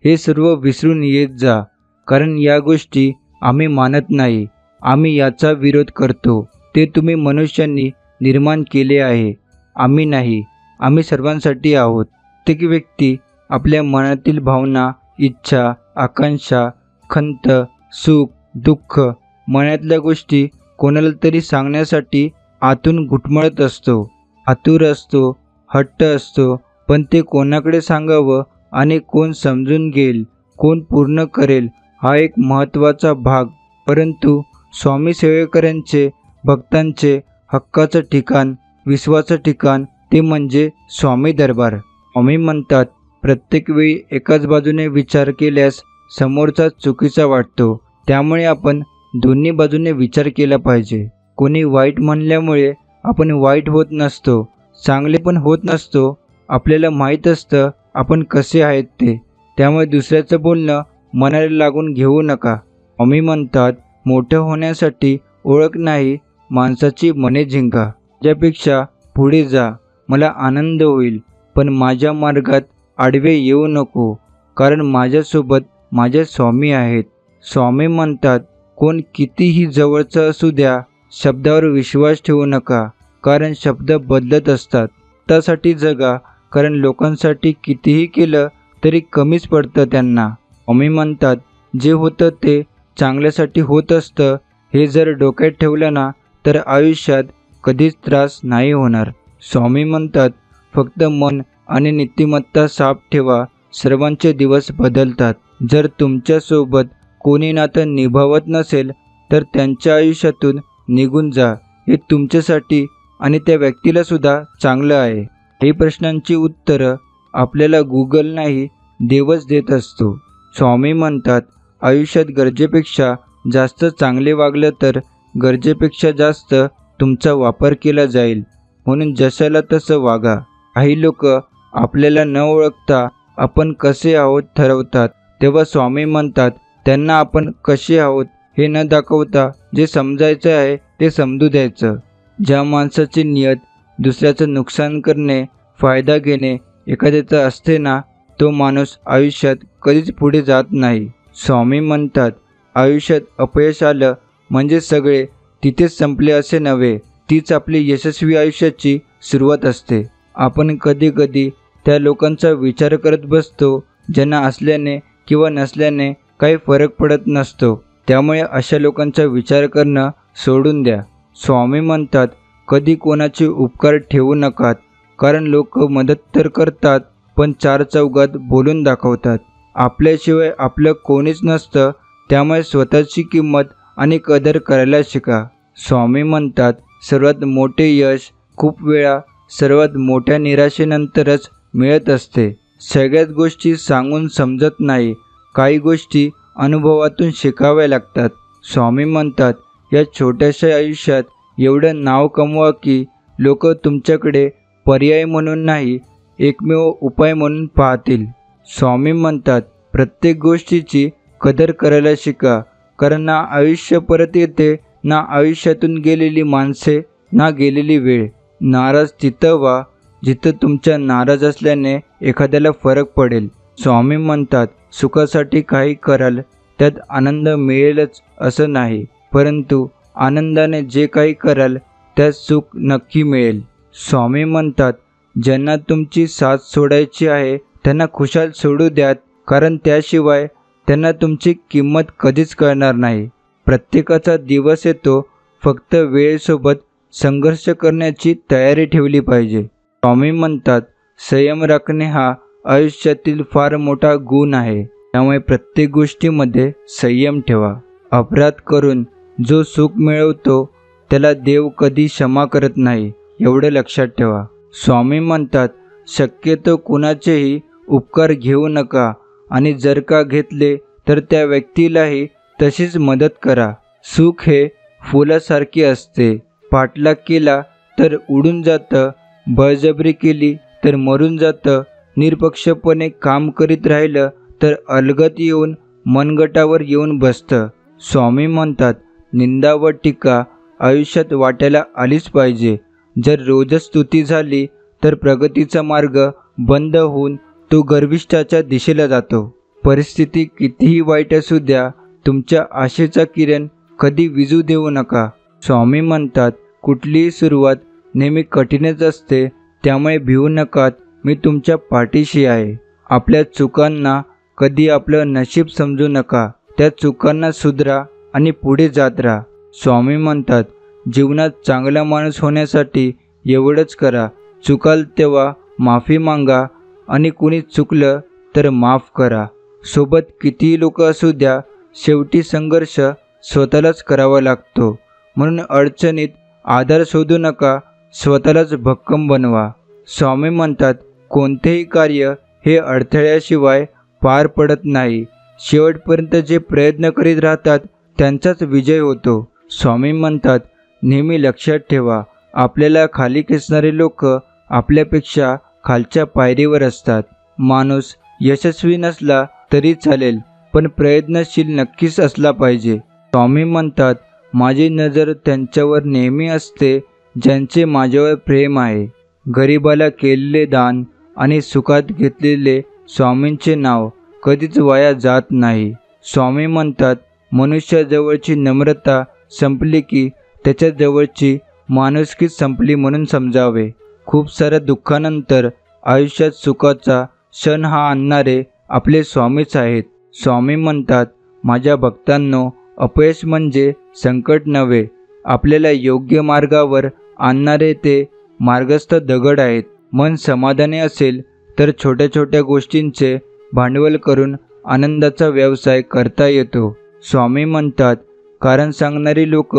हे सर्व विसरून येत जा, कारण या गोष्टी आम्ही मानत नाही. आम्ही याचा विरोध करतो. ते तुम्ही मनुष्यांनी निर्माण केले आहे, आम्ही नाही. आम्ही सर्वांसाठी आहोत. प्रत्येक व्यक्ती आपल्या मनातील भावना, इच्छा, आकांक्षा, खंत, सुख, दुःख, मनातल्या गोष्टी कोणाला तरी सांगण्यासाठी आतून घुटमळत असतो, आतुर असतो, हट्ट असतो, पण ते कोणाकडे सांगावं आणि कोण समजून घेईल, कोण पूर्ण करेल हा एक महत्त्वाचा भाग. परंतु स्वामी सेवेकरांचे, भक्तांचे हक्काचं ठिकाण, विश्वाचं ठिकाण ते म्हणजे स्वामी दरबार. स्वामी म्हणतात, प्रत्येक वेळी एकाच बाजूने विचार केल्यास समोरचा चुकीचा वाटतो. त्यामुळे आपण दोन्ही बाजूने विचार केला पाहिजे. कोणी वाईट म्हणल्यामुळे आपण वाईट होत नसतो, चांगले पण होत नसतो. आपल्याला माहीत असतं आपण कसे आहेत ते. त्यामुळे दुसऱ्याचं बोलणं मनाला लागून घेऊ नका. स्वामी म्हणतात, मोठं होण्यासाठी ओळख नाही, माणसाची मने जिंका. माझ्यापेक्षा पुढे जा, मला आनंद होईल, पण माझ्या मार्गात आडवे येऊ नको, कारण माझ्यासोबत माझे स्वामी आहेत. स्वामी म्हणतात, कोण कितीही जवळचं असू द्या, शब्दावर विश्वास ठेवू नका, कारण शब्द बदलत असतात. त्यासाठी जगा, कारण लोकांसाठी कितीही केलं तरी कमीच पडतं त्यांना. स्वामी म्हणतात, जे होतं ते चांगल्यासाठी होत असतं, हे जर डोक्यात ठेवलं ना तर आयुष्यात कधीच त्रास नाही होणार. स्वामी म्हणतात, फक्त मन आणि नीतिमत्ता साफ ठेवा, सर्वांचे दिवस बदलतात. जर तुमच्यासोबत कोणी नातं निभावत नसेल तर त्यांच्या आयुष्यातून निघून जा. हे तुमच्यासाठी आणि त्या व्यक्तीला सुद्धा चांगलं आहे. काही प्रश्नांची उत्तरं आपल्याला गुगल नाही, देवच देत असतो. स्वामी म्हणतात, आयुष्यात गरजेपेक्षा जास्त चांगले वागलं तर गरजेपेक्षा जास्त तुमचा वापर केला जाईल. म्हणून जशाला तसं वागा. काही लोक आपल्याला न ओळखता आपण कसे आहोत ठरवतात, तेव्हा स्वामी म्हणतात, त्यांना आपण कसे आहोत हे न दाखवता जे समजायचं आहे ते समजू द्यायचं. ज्या माणसाची नियत दुसऱ्याचं नुकसान करणे, फायदा घेणे एखाद्याचं असते ना, तो माणूस आयुष्यात कधीच पुढे जात नाही. स्वामी म्हणतात, आयुष्यात अपयश आलं म्हणजे सगळे तिथेच संपले असे नव्हे, तीच आपली यशस्वी आयुष्याची सुरुवात असते. आपण कधी कधी त्या लोकांचा विचार करत बसतो ज्यांना असल्याने किंवा नसल्याने काही फरक पडत नसतो. त्यामुळे अशा लोकांचा विचार करणं सोडून द्या. स्वामी म्हणतात, कधी कोणाचे उपकार ठेवू नकात, कारण लोक मदत तर करतात पण चार चौघात बोलून दाखवतात. आपल्याशिवाय आपलं कोणीच नसतं, त्यामुळे स्वतःची किंमत आणि कदर करायला शिका. स्वामी म्हणतात, सर्वात मोठे यश खूप वेळा सर्वात मोठ्या निराशेनंतरच मिळत असते. सगळ्याच गोष्टी सांगून समजत नाही, काही गोष्टी अनुभवातून शिकाव्या लागतात. स्वामी म्हणतात, या छोट्याशा आयुष्यात एवढं नाव कमवा की लोक तुमच्याकडे पर्याय म्हणून नाही, एकमेव उपाय म्हणून पाहतील. स्वामी म्हणतात, प्रत्येक गोष्टीची कदर करायला शिका, कारण ना आयुष्य परत येते, ना आयुष्यातून गेलेली माणसे, ना गेलेली वेळ. नाराज तिथं व्हा जिथं तुमच्या नाराज असल्याने एखाद्याला फरक पडेल. स्वामी म्हणतात, सुखासाठी काही कराल त्यात आनंद मिळेलच असं नाही, परंतु आनंदाने जे काही कराल त्यात सुख नक्की मिळेल. स्वामी म्हणतात, ज्यांना तुमची साथ सोडायची आहे त्यांना खुशाल सोडू द्यात, कारण त्याशिवाय त्यांना तुमची किंमत कधीच कळणार नाही. प्रत्येकाचा दिवस येतो, फक्त वेळेसोबत संघर्ष करण्याची तयारी ठेवली पाहिजे. स्वामी म्हणतात, संयम राखणे हा आयुष्यातील फार मोठा गुण आहे, त्यामुळे प्रत्येक गोष्टीमध्ये संयम ठेवा. अपराध करून जो सुख मिळवतो त्याला देव कधी क्षमा करत नाही, एवढं लक्षात ठेवा. स्वामी म्हणतात, शक्यतो कुणाचेही उपकार घेऊ नका आणि जर का घेतले तर त्या व्यक्तीलाही तशीच मदत करा. सुख हे फुलासारखे असते, पाठलाग केला तर उडून जातं, बळजबरी केली तर मरून जातं, निरपक्षपणे काम करीत राहिलं तर अलगत येऊन मनगटावर येऊन बसतं. स्वामी म्हणतात, निंदा व टीका आयुष्यात वाट्याला आलीच पाहिजे. जर रोजच स्तुती झाली तर प्रगतीचा मार्ग बंद होऊन तो गर्विष्ठाच्या दिशेला जातो. परिस्थिती कितीही वाईट असू द्या, तुमच्या आशेचा किरण कधी विझू देऊ नका. स्वामी म्हणतात, कुठलीही सुरुवात नेहमी कठीणच असते, त्यामुळे भिवू नकात, मी तुमच्या पाठीशी आहे. आपल्या चुकांना कधी आपलं नशीब समजू नका, त्या चुकांना सुधरा आणि पुढे जात राहा. स्वामी म्हणतात, जीवनात चांगला माणूस होण्यासाठी एवढंच करा, चुकाल तेव्हा माफी मागा आणि कुणी चुकलं तर माफ करा. सोबत कितीही लोक असू द्या, शेवटी संघर्ष स्वतःलाच करावा लागतो. म्हणून अडचणीत आधार शोधू नका, स्वतःलाच भक्कम बनवा. स्वामी म्हणतात, कोणतेही कार्य हे अडथळ्याशिवाय पार पडत नाही. शेवटपर्यंत जे प्रयत्न करीत राहतात त्यांचाच विजय होतो. स्वामी म्हणतात, नेहमी लक्षात ठेवा, आपल्याला खाली खेचणारे लोक आपल्यापेक्षा खालच्या पायरीवर असतात. माणूस यशस्वी नसला तरी चालेल, पण प्रयत्नशील नक्कीच असला पाहिजे. स्वामी म्हणतात, माझी नजर त्यांच्यावर नेहमी असते ज्यांचे माझ्यावर प्रेम आहे. गरिबाला केलेले दान आणि सुखात घेतलेले स्वामींचे नाव कधीच वाया जात नाही. स्वामी म्हणतात, मनुष्याजवळची नम्रता संपली की त्याच्या जवळची माणुसकी संपली म्हणून समजावे. खूप साऱ्या दुःखानंतर आयुष्यात सुखाचा क्षण हा आणणारे आपले स्वामीच आहेत. स्वामी म्हणतात, माझ्या भक्तांनो, अपयश म्हणजे संकट नव्हे, आपल्याला योग्य मार्गावर आणणारे ते मार्गस्थ दगड आहेत. मन समाधानी असेल तर छोट्या छोट्या गोष्टींचे भांडवल करून आनंदाचा व्यवसाय करता येतो. स्वामी म्हणतात, कारण सांगणारी लोक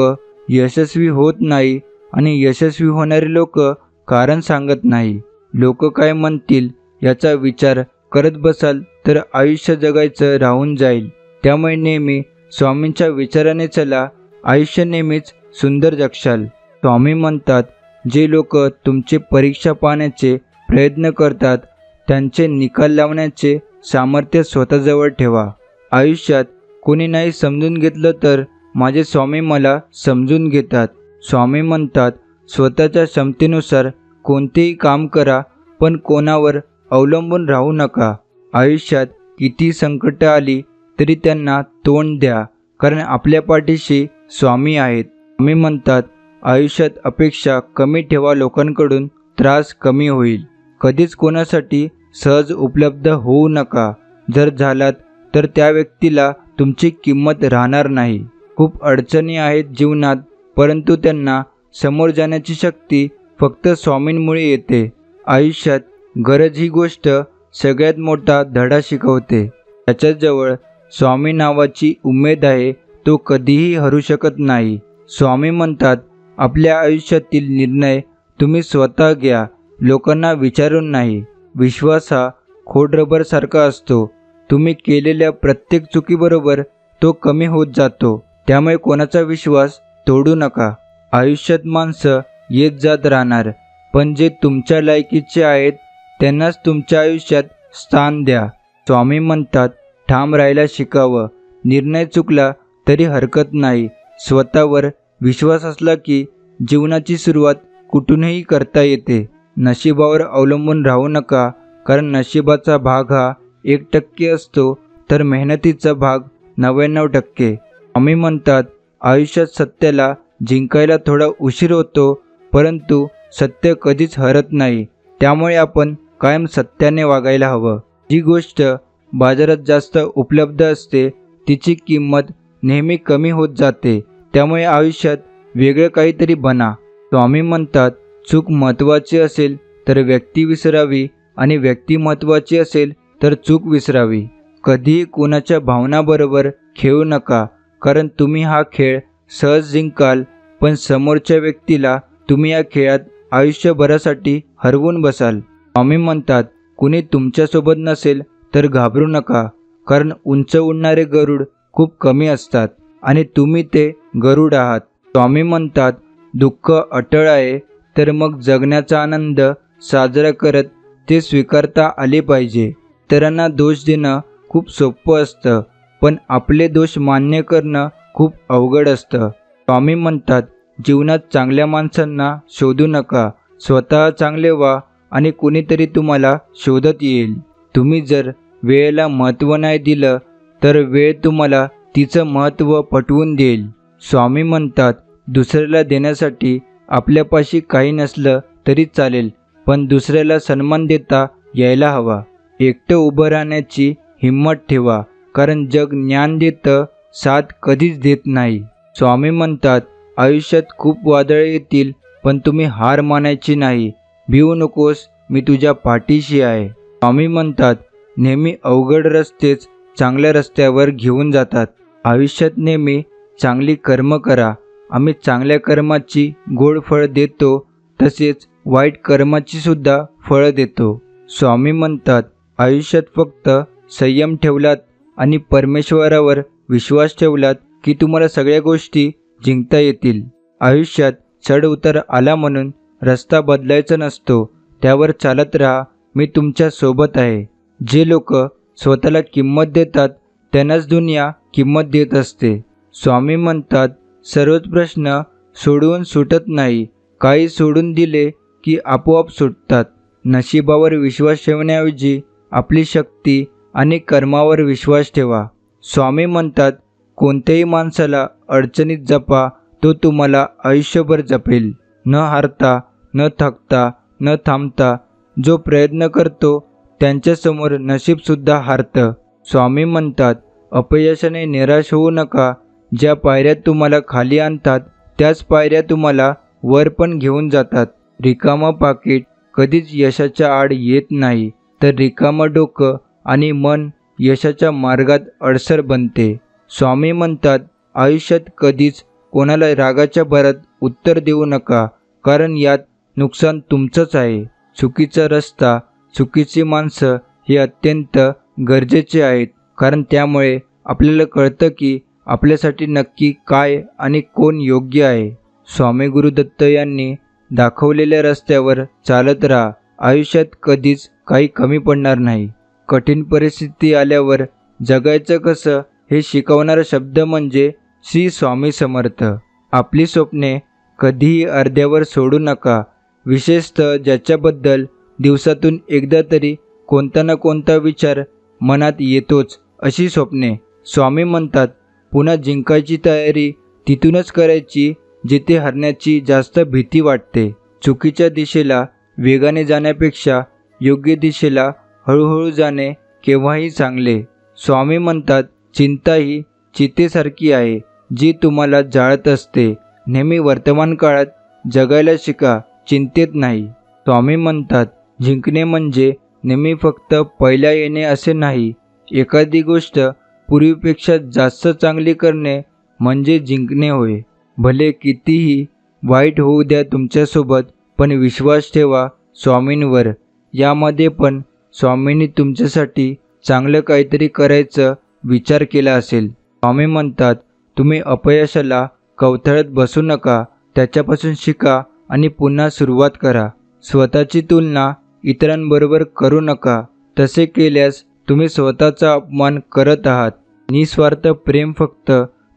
यशस्वी होत नाही आणि यशस्वी होणारे लोक कारण सांगत नाही. लोक काय म्हणतील याचा विचार करत बसाल तर आयुष्य जगायचं राहून जाईल. त्यामुळे नेहमी स्वामींच्या विचाराने चला, आयुष्य नेहमीच सुंदर जगशाल. स्वामी म्हणतात, जे लोक तुमची परीक्षा पाहण्याचे प्रयत्न करतात त्यांचे निकाल लावण्याचे सामर्थ्य स्वतःजवळ ठेवा. आयुष्यात कोणी नाही समजून घेतलं तर माझे स्वामी मला समजून घेतात. स्वामी म्हणतात, स्वतःच्या क्षमतेनुसार कोणतेही काम करा, पण कोणावर अवलंबून राहू नका. आयुष्यात किती संकट आली तरी त्यांना तोंड द्या, कारण आपल्या पाठीशी स्वामी आहेत. स्वामी म्हणतात, आयुष्यात अपेक्षा कमी ठेवा, लोकांकडून त्रास कमी होईल. कधीच कोणासाठी सहज उपलब्ध होऊ नका. जर झालात तर त्या व्यक्तीला तुमची किंमत राहणार नाही. खूप अडचणी आहेत जीवनात, परंतु त्यांना समोर जाण्याची शक्ती फक्त स्वामींमुळे येते. आयुष्यात गरज ही गोष्ट सगळ्यात मोठा धडा शिकवते. त्याच्याजवळ स्वामी नावाची उमेद आहे, तो कधीही हरू शकत नाही. स्वामी म्हणतात, आपल्या आयुष्यातील निर्णय तुम्ही स्वतः घ्या, लोकांना विचारून नाही. विश्वास हा खोडरबरसारखा असतो. तुम्ही केलेल्या प्रत्येक चुकीबरोबर तो कमी होत जातो. त्यामुळे कोणाचा विश्वास तोडू नका. आयुष्यात माणसं येत जात राहणार, पण जे तुमच्या लायकीचे आहेत त्यांनाच तुमच्या आयुष्यात स्थान द्या. स्वामी म्हणतात, ठाम राहायला शिकावं. निर्णय चुकला तरी हरकत नाही. स्वतःवर विश्वास असला की जीवनाची सुरुवात कुठूनही करता येते. नशिबावर अवलंबून राहू नका, कारण नशिबाचा भाग हा 1% असतो तर मेहनतीचा भाग 99%. स्वामी म्हणतात, आयुष्यात सत्याला जिंकायला थोडा उशीर होतो, परंतु सत्य कधीच हरत नाही. त्यामुळे आपण कायम सत्याने वागायला हवं. जी गोष्ट बाजारात जास्त उपलब्ध असते तिची किंमत नेहमी कमी होत जाते. त्यामुळे आयुष्यात वेगळं काहीतरी बना. स्वामी म्हणतात, चूक महत्त्वाची असेल तर व्यक्ती विसरावी आणि व्यक्ती महत्त्वाची असेल तर चूक विसरावी. कधीही कोणाच्या भावनाबरोबर खेळू नका, कारण तुम्ही हा खेळ सहज जिंकाल, पण समोरच्या व्यक्तीला तुम्ही या खेळात आयुष्यभरासाठी हरवून बसाल. स्वामी म्हणतात, कुणी तुमच्यासोबत नसेल तर घाबरू नका, कारण उंच उडणारे गरुड खूप कमी असतात आणि तुम्ही ते गरुड आहात. स्वामी म्हणतात, दुःख अटळ आहे तर मग जगण्याचा आनंद साजरा करत ते स्वीकारता आले पाहिजे. इतरांना दोष देणं खूप सोपं असतं, पण आपले दोष मान्य करणं खूप अवघड असतं. स्वामी म्हणतात, जीवनात चांगल्या माणसांना शोधू नका, स्वतः चांगले व्हा आणि कोणीतरी तुम्हाला शोधत येईल. तुम्ही जर वेळेला महत्त्व नाही दिलं तर वेळ तुम्हाला तिचं महत्त्व पटवून देईल. स्वामी म्हणतात, दुसऱ्याला देण्यासाठी आपल्यापाशी काही नसलं तरी चालेल, पण दुसऱ्याला सन्मान देता यायला हवा. एकटं उभं राहण्याची हिंमत ठेवा, कारण जग ज्ञान देतं, साथ कधीच देत नाही. स्वामी म्हणतात, आयुष्यात खूप वादळे येतील, पण तुम्ही हार मानायची नाही. भिवू नकोस, मी तुझ्या पाठीशी आहे. स्वामी म्हणतात, नेहमी अवघड रस्तेच चांगल्या रस्त्यावर घेऊन जातात. आयुष्यात नेहमी चांगली कर्म करा. आम्ही चांगल्या कर्माची गोड फळ देतो, तसेच वाईट कर्माची सुद्धा फळं देतो. स्वामी म्हणतात, आयुष्यात फक्त संयम ठेवलात आणि परमेश्वरावर विश्वास ठेवलात की तुम्हाला सगळ्या गोष्टी जिंकता येतील. आयुष्यात चढ उतार आला म्हणून रस्ता बदलायचा नसतो, त्यावर चालत राहा. मी तुमच्या सोबत आहे. जे लोक स्वतःला किंमत देतात त्यांनाच दुनिया किंमत देत असते. स्वामी म्हणतात, सर्वच प्रश्न सोडवून सुटत नाही, काही सोडून दिले की आपोआप सुटतात. नशिबावर विश्वास ठेवण्याऐवजी आपली शक्ती आणि कर्मावर विश्वास ठेवा. स्वामी म्हणतात, कोणत्याही माणसाला अडचणीत जपा, तो तुम्हाला आयुष्यभर जपेल. न हारता, न थकता, न थांबता जो प्रयत्न करतो त्यांच्यासमोर नशीबसुद्धा हारतं. स्वामी म्हणतात, अपयशाने निराश होऊ नका. ज्या पायऱ्या तुम्हाला खाली आणतात त्याच पायऱ्या तुम्हाला वर पण घेऊन जातात. रिकामं पाकीट कधीच यशाच्या आड येत नाही, तर रिकामं डोकं आणि मन यशाच्या मार्गात अडसर बनते. स्वामी म्हणतात, आयुष्यात कधीच कोणाला रागाच्या भरात उत्तर देऊ नका, कारण यात नुकसान तुमचंच आहे. चुकीचा रस्ता, चुकीची माणसं हे अत्यंत गरजेचे आहेत, कारण त्यामुळे आपल्याला कळतं की आपल्यासाठी नक्की काय आणि कोण योग्य आहे. स्वामी गुरुदत्त यांनी दाखवलेल्या रस्त्यावर चालत राहा. आयुष्यात कधीच काही कमी पडणार नाही. कठीण परिस्थिती आल्यावर जगायचं कसं हे शिकवणारा शब्द म्हणजे श्री स्वामी समर्थ. आपली स्वप्ने कधीही अर्ध्यावर सोडू नका, विशेषतः ज्याच्याबद्दल दिवसातून एकदा तरी कोणता ना कोणता विचार मनात येतोच, अशी स्वप्ने. स्वामी म्हणतात, पुन्हा जिंकायची तयारी तिथूनच करायची जिथे हरण्याची जास्त भीती वाटते. चुकीच्या दिशेला वेगाने जाण्यापेक्षा योग्य दिशेला हळूहळू जाणे केव्हाही चांगले. स्वामी म्हणतात, चिंता ही चितेसारखी आहे जी तुम्हाला जाळत असते. नेहमी वर्तमान काळात जगायला शिका, चिंतेत नाही. स्वामी म्हणतात, जिंकणे म्हणजे नेहमी फक्त पहिल्या येणे असे नाही. एखादी गोष्ट पूर्वीपेक्षा जास्त चांगली करणे म्हणजे जिंकणे होय. भले कितीही वाईट होऊ द्या तुमच्यासोबत, पण विश्वास ठेवा स्वामींवर. यामध्ये पण स्वामींनी तुमच्यासाठी चांगलं काहीतरी करायचं विचार केला असेल. स्वामी म्हणतात, तुम्ही अपयशाला कवथळत बसू नका, त्याच्यापासून शिका आणि पुन्हा सुरुवात करा. स्वतःची तुलना इतरांबरोबर करू नका. तसे केल्यास तुम्ही स्वतःचा अपमान करत आहात. निस्वार्थ प्रेम फक्त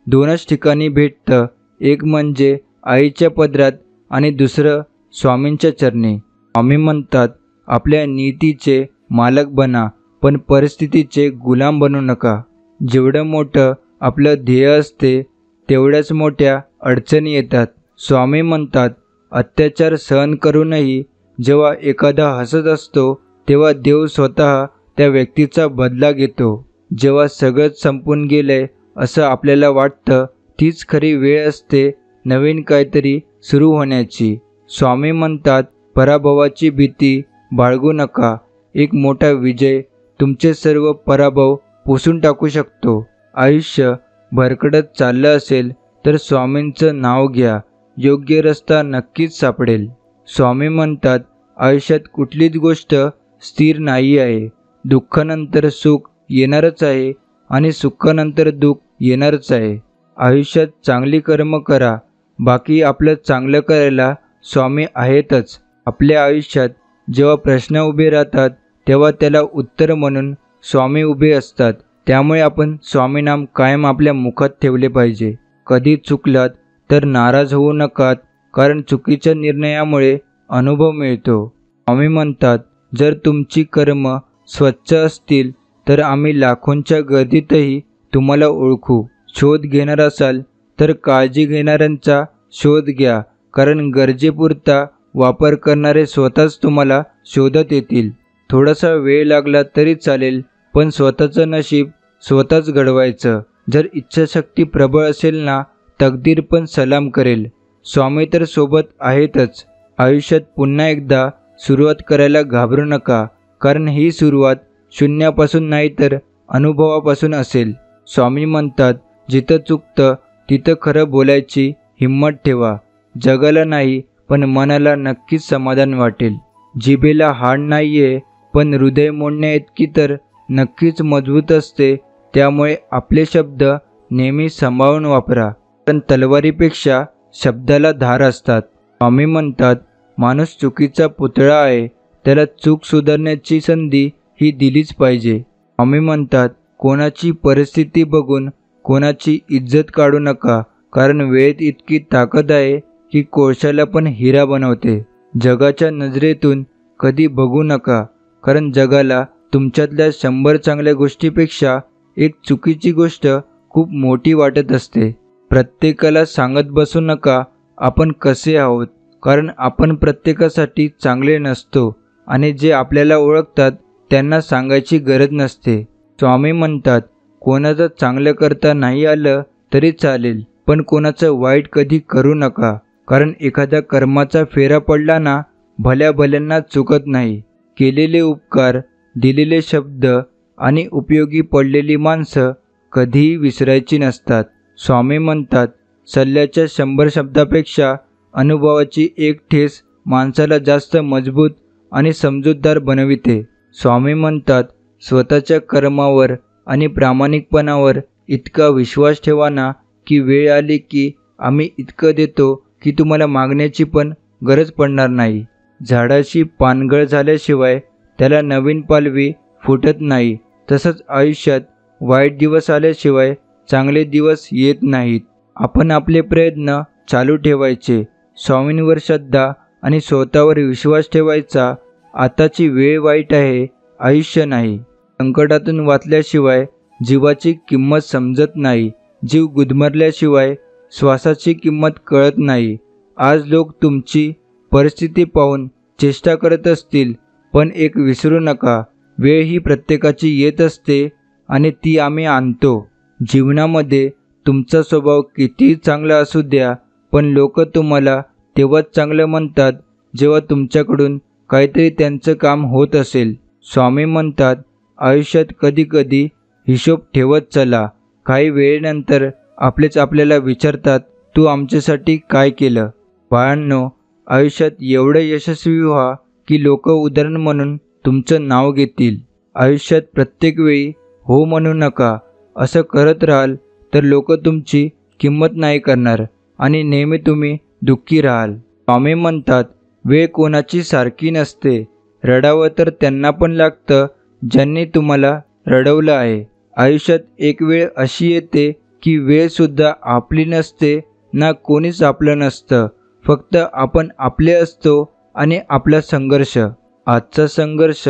दोनच ठिकाणी भेटतं, एक म्हणजे आईच्या पदरात आणि दुसरं स्वामींच्या चरणी. स्वामी म्हणतात, आपल्या नीतीचे मालक बना, पण परिस्थितीचे गुलाम बनू नका. जेवढं मोठं आपलं ध्येय असते तेवढ्याच मोठ्या अडचणी येतात. स्वामी म्हणतात, अत्याचार सहन करूनही जेव्हा एखादा हसत असतो तेव्हा देव स्वतः त्या व्यक्तीचा बदला घेतो. जेव्हा सगळंच संपून गेलंय असं आपल्याला वाटतं, तीच खरी वेळ असते नवीन काहीतरी सुरू होण्याची. स्वामी म्हणतात, पराभवाची भीती बाळगू नका. एक मोठा विजय तुमचे सर्व पराभव पुसून टाकू शकतो. आयुष्य भरकटत चाललं असेल तर स्वामींचं नाव घ्या, योग्य रस्ता नक्कीच सापडेल. स्वामी म्हणतात, आयुष्यात कुठलीच गोष्ट स्थिर नाही आहे. दुःखानंतर सुख येणारच आहे आणि सुखानंतर दुःख येणारच आहे. आयुष्यात चांगली कर्म करा, बाकी आपलं चांगलं करायला स्वामी आहेतच. आपल्या आयुष्यात जेव्हा प्रश्न उभे राहतात तेव्हा त्याला उत्तर म्हणून स्वामी उभे असतात. त्यामुळे आपण स्वामीनाम कायम आपल्या मुखात ठेवले पाहिजे. कधी चुकलात तर नाराज होऊ नका, कारण चुकीच्या निर्णयामुळे अनुभव मिळतो. स्वामी म्हणतात, जर तुमची कर्म स्वच्छ असतील तर आम्ही लाखोंच्या गर्दीतही तुम्हाला ओळखू. शोध घेणार असाल तर काळजी घेणाऱ्यांचा शोध घ्या, कारण गरजेपुरता वापर करणारे स्वतःच तुम्हाला शोधत येतील. थोडासा वेळ लागला तरी चालेल, पण स्वतःचं नशीब स्वतःच घडवायचं. जर इच्छाशक्ती प्रबळ असेल ना, तकदीर पण सलाम करेल. स्वामी तर सोबत आहेतच. आयुष्यात पुन्हा एकदा सुरुवात करायला घाबरू नका, कारण ही सुरुवात शून्यापासून नाही तर अनुभवापासून असेल. स्वामी म्हणतात, जिथं चुकतं तिथं खरं बोलायची हिंमत ठेवा. जगाला नाही पण मनाला नक्कीच समाधान वाटेल. जिभेला हाड नाहीये पण हृदय मोडण्याइतकी तर नक्कीच मजबूत असते. त्यामुळे आपले शब्द नेहमी सांभाळून वापरा, कारण तलवारीपेक्षा शब्दाला धार असतात. स्वामी म्हणतात, माणूस चुकीचा पुतळा आहे, त्याला चूक सुधारण्याची संधी ही दिलीच पाहिजे. स्वामी म्हणतात, कोणाची परिस्थिती बघून कोणाची इज्जत काढू नका, कारण वेळेत इतकी ताकद आहे की कोळशाला पण हिरा बनवते. जगाच्या नजरेतून कधी बघू नका, कारण जगाला तुमच्यातल्या 100 चांगल्या गोष्टीपेक्षा एक चुकीची गोष्ट खूप मोठी वाटत असते. प्रत्येकाला सांगत बसू नका आपण कसे आहोत, कारण आपण प्रत्येकासाठी चांगले नसतो आणि जे आपल्याला ओळखतात त्यांना सांगायची गरज नसते. स्वामी म्हणतात, कोणाचं चांगलं करता नाही आलं तरी चालेल, पण कोणाचं वाईट कधी करू नका, कारण एखाद्या कर्माचा फेरा पडला ना, भल्या भल्यांना चुकत नाही. केलेले उपकार, दिलेले शब्द आणि उपयोगी पडलेली माणसं कधीही विसरायची नसतात. स्वामी म्हणतात, सल्ल्याच्या 100 शब्दापेक्षा अनुभवाची एक ठेस माणसाला जास्त मजबूत आणि समजूतदार बनविते. स्वामी म्हणतात, स्वतःच्या कर्मावर आणि प्रामाणिकपणावर इतका विश्वास ठेवा ना, की वेळ आली की आम्ही इतकं देतो की तुम्हाला मागण्याची पण गरज पडणार नाही. झाडाची पानगळ झाल्याशिवाय त्याला नवीन पालवी फुटत नाही, तसंच आयुष्यात वाईट दिवस आल्याशिवाय चांगले दिवस येत नाहीत. आपण आपले प्रयत्न चालू ठेवायचे, स्वामींवर श्रद्धा आणि स्वतःवर विश्वास ठेवायचा. आताची वेळ वाईट आहे, आयुष्य नाही. संकटातून वाचल्याशिवाय जीवाची किंमत समजत नाही. जीव गुदमरल्याशिवाय श्वासाची किंमत कळत नाही. आज लोक तुमची परिस्थिती पाहून चेष्टा करत असतील, पण एक विसरू नका, वेळ ही प्रत्येकाची येत असते आणि ती आम्ही आणतो. जीवनामध्ये तुमचा स्वभाव कितीही चांगला असू द्या, पण लोक तुम्हाला तेव्हाच चांगलं म्हणतात जेव्हा तुमच्याकडून काहीतरी त्यांचं काम होत असेल. स्वामी म्हणतात, आयुष्यात कधीकधी हिशोब ठेवत चला. काही वेळेनंतर आपलेच आपल्याला विचारतात, तू आमच्यासाठी काय केलं? बाळांनो, आयुष्यात एवढं यशस्वी व्हा की लोक उदाहरण म्हणून तुमचं नाव घेतील. आयुष्यात प्रत्येक वेळी हो म्हणू नका. असं करत राहाल तर लोक तुमची किंमत नाही करणार आणि नेहमी तुम्ही दुःखी राहाल. स्वामी म्हणतात, वेळ कोणाची सारखी नसते. रडावं तर त्यांना पण लागतं ज्यांनी तुम्हाला रडवलं आहे. आयुष्यात एक वेळ अशी येते की वेळसुद्धा आपली नसते, ना कोणीच आपलं नसतं. फक्त आपण आपले असतो आणि आपला संघर्ष. आजचा संघर्ष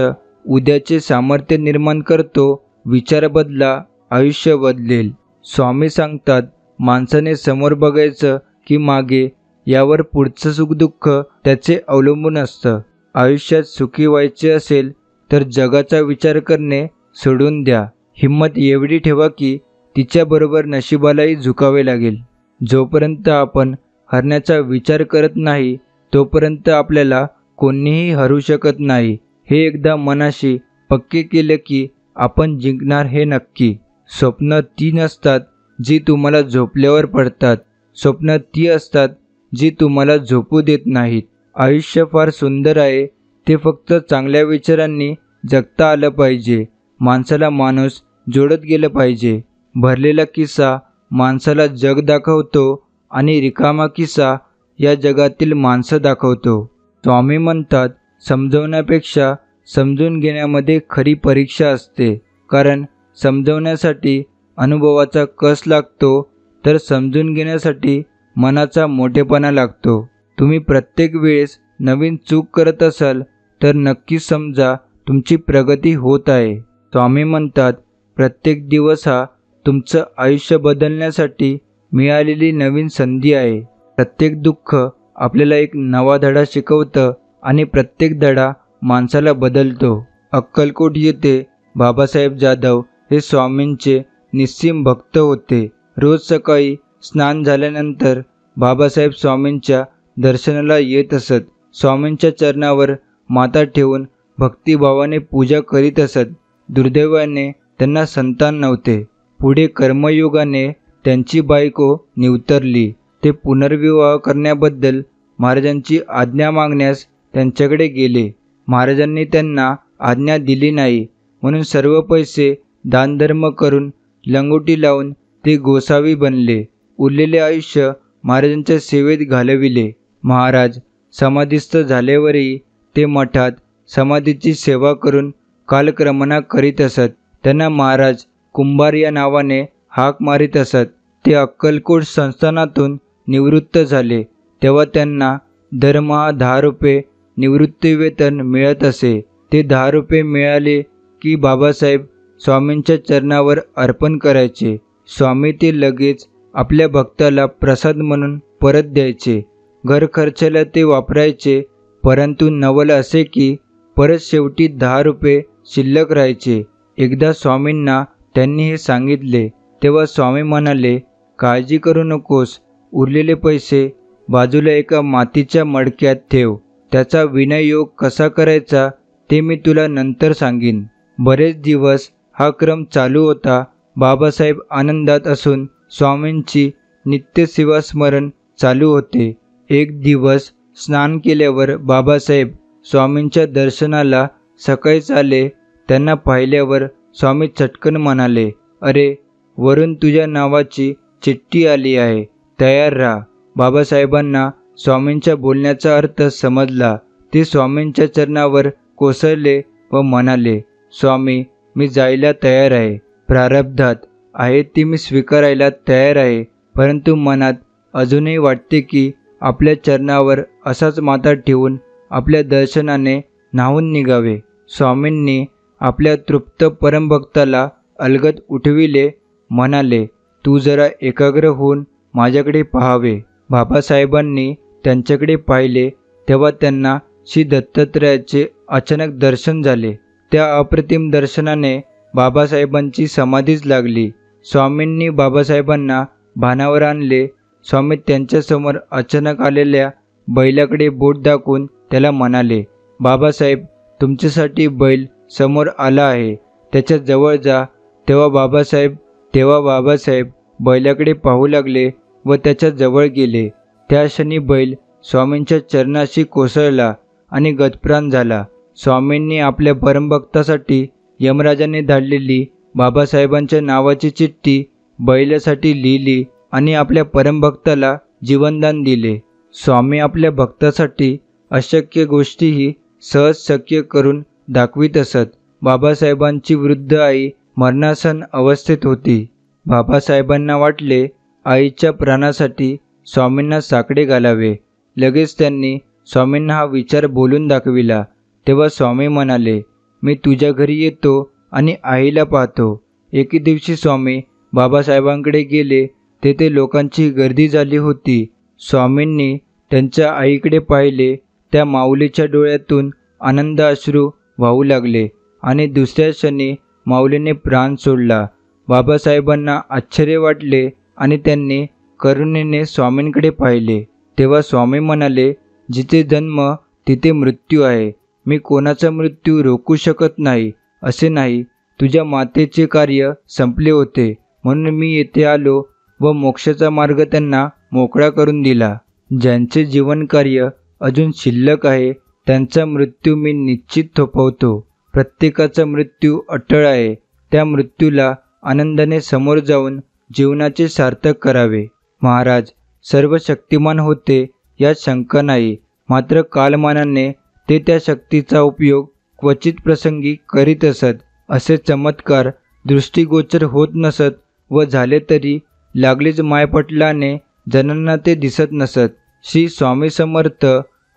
उद्याचे सामर्थ्य निर्माण करतो. विचार बदला, आयुष्य बदलेल. स्वामी सांगतात, माणसाने समोर बघायचं की मागे, यावर पुढचं सुखदुःख त्याचे अवलंबून असतं. आयुष्यात सुखी व्हायचे असेल तर जगाचा विचार करणे सोडून द्या. हिंमत एवढी ठेवा की तिच्याबरोबर नशिबालाही झुकावे लागेल. जोपर्यंत आपण हरण्याचा विचार करत नाही तोपर्यंत आपल्याला कोणीही हरू शकत नाही. हे एकदा मनाशी पक्के केले की आपण जिंकणार हे नक्की. स्वप्न ती नसतात जी तुम्हाला झोपल्यावर पडतात. स्वप्न ती असतात जी तुम्हाला झोपू देत नाहीत. आयुष्य फार सुंदर आहे, ते फक्त चांगल्या विचारांनी जगता आलं पाहिजे. माणसाला माणूस जोडत गेलं पाहिजे. भरलेला किस्सा माणसाला जग दाखवतो आणि रिकामा किस्सा या जगातील माणसं दाखवतो. स्वामी म्हणतात, समजवण्यापेक्षा समजून घेण्यामध्ये खरी परीक्षा असते. कारण समजवण्यासाठी अनुभवाचा कस लागतो, तर समजून घेण्यासाठी मनाचा मोठेपणा लागतो. तुम्ही प्रत्येक वेळेस नवीन चूक करत असाल तर नक्की समजा तुमची प्रगती होत आहे. स्वामी म्हणतात, प्रत्येक दिवस हा तुमचं आयुष्य बदलण्यासाठी मिळालेली नवीन संधी आहे. प्रत्येक दुःख आपल्याला एक नवा धडा शिकवतं आणि प्रत्येक धडा माणसाला बदलतो. अक्कलकोट येथे बाबासाहेब जाधव हे स्वामींचे निस्सीम भक्त होते. रोज सकाळी स्नान झाल्यानंतर बाबासाहेब स्वामींच्या दर्शनाला येत असत. स्वामींच्या चरणावर माथा ठेवून भक्तिभावाने पूजा करीत असत. दुर्दैवाने त्यांना संतान नव्हते. पुढे कर्मयोगाने त्यांची बायको निवतरली. ते पुनर्विवाह करण्याबद्दल महाराजांची आज्ञा मागण्यास त्यांच्याकडे गेले. महाराजांनी त्यांना आज्ञा दिली नाही, म्हणून सर्व पैसे दानधर्म करून लंगोटी लावून ते गोसावी बनले. उरलेले आयुष्य महाराजांच्या सेवेत घालविले. महाराज समाधीस्थ झाल्यावरही ते मठात समाधीची सेवा करून कालक्रमणा करीत असत. त्यांना महाराज कुंभार या नावाने हाक मारित असत. ते अक्कलकोट संस्थानातून निवृत्त झाले तेव्हा त्यांना दरमहा 10 रुपये निवृत्तीवेतन मिळत असे. ते 10 रुपये मिळाले की बाबासाहेब स्वामींच्या चरणावर अर्पण करायचे. स्वामी ते लगेच आपल्या भक्ताला प्रसाद म्हणून परत द्यायचे. घर खर्चाला ते वापरायचे. परंतु नवल असे की परत शेवटी 10 रुपये शिल्लक राहायचे. एकदा स्वामींना त्यांनी हे सांगितले तेव्हा स्वामी म्हणाले, काळजी करू नकोस, उरलेले पैसे बाजूला एका मातीच्या मडक्यात ठेव. त्याचा विनियोग कसा करायचा ते मी तुला नंतर सांगीन. बरेच दिवस हा क्रम चालू होता. बाबासाहेब आनंदात असून स्वामींची नित्य सेवा स्मरण चालू होते. एक दिवस स्नान केल्यावर बाबासाहेब स्वामींच्या दर्शनाला सकाळीच आले. त्यांना पाहिल्यावर स्वामी चटकन म्हणाले, अरे, वरून तुझ्या नावाची चिठ्ठी आली आहे, तयार राहा. बाबासाहेबांना स्वामींच्या बोलण्याचा अर्थ समजला. ते स्वामींच्या चरणावर कोसळले व म्हणाले, स्वामी, मी जायला तयार आहे. प्रारब्धात आहे ती मी स्वीकारायला तयार आहे. परंतु मनात अजूनही वाटते की आपल्या चरणावर असाच माथा ठेवून आपल्या दर्शनाने न्हावून निघावे. स्वामींनी आपल्या तृप्त परमभक्ताला अलगद उठविले. म्हणाले, तू जरा एकाग्र होऊन माझ्याकडे पाहावे. बाबासाहेबांनी त्यांच्याकडे पाहिले तेव्हा त्यांना श्री दत्तात्रयाचे अचानक दर्शन झाले. त्या अप्रतिम दर्शनाने बाबासाहेबांची समाधीच लागली. स्वामींनी बाबासाहेबांना भानावर आणले. स्वामी त्यांच्यासमोर अचानक आलेल्या बैलाकडे बोट दाखवून त्याला म्हणाले, बाबासाहेब, तुमच्यासाठी बैल समोर आला आहे, त्याच्या जवळ जा. तेव्हा बाबासाहेब बैलाकडे पाहू लागले व त्याच्या जवळ गेले. त्या क्षणी बैल स्वामींच्या चरणाशी कोसळला आणि गतप्राण झाला. स्वामींनी आपल्या परमभक्तासाठी यमराजाने धाडलेली बाबासाहेबांच्या नावाची चिठ्ठी बैलासाठी लिहिली आणि आपल्या परमभक्ताला जीवनदान दिले. स्वामी आपल्या भक्तासाठी अशक्य गोष्टीही सहज शक्य करून दाखवित असत. बाबासाहेबांची वृद्ध आई मरणासन अवस्थेत होती. बाबासाहेबांना वाटले आईच्या प्राणासाठी स्वामींना साकडे घालावे. लगेच त्यांनी स्वामींना हा विचार बोलून दाखविला. तेव्हा स्वामी म्हणाले, मी तुझ्या घरी येतो आणि आईला पाहतो. एके दिवशी स्वामी बाबासाहेबांकडे गेले. तेथे लोकांची गर्दी झाली होती. स्वामींनी त्यांच्या आईकडे पाहिले. त्या माऊलीच्या डोळ्यातून आनंद अश्रू वाहू लागले आणि दुसऱ्या क्षणी माऊलीने प्राण सोडला. बाबासाहेबांना आश्चर्य वाटले आणि त्यांनी करुणेने स्वामींकडे पाहिले. तेव्हा स्वामी म्हणाले, जिथे जन्म तिथे मृत्यू आहे. मी कोणाचा मृत्यू रोखू शकत नाही असे नाही. तुझ्या मातेचे कार्य संपले होते म्हणून मी येथे आलो व मोक्षाचा मार्ग त्यांना मोकळा करून दिला. ज्यांचे जीवनकार्य अजून शिल्लक आहे त्यांचा मृत्यू मी निश्चित थोपवतो. प्रत्येकाचा मृत्यू अटळ आहे. त्या मृत्यूला आनंदाने समोर जाऊन जीवनाचे सार्थक करावे. महाराज सर्व शक्तिमान होते यात शंका नाही. मात्र कालमानाने ते त्या शक्तीचा उपयोग क्वचित प्रसंगी करीत असत. असे चमत्कार दृष्टीगोचर होत नसत व झाले तरी लागलीच मायपटलाने जणांना ते दिसत नसत. श्री स्वामी समर्थ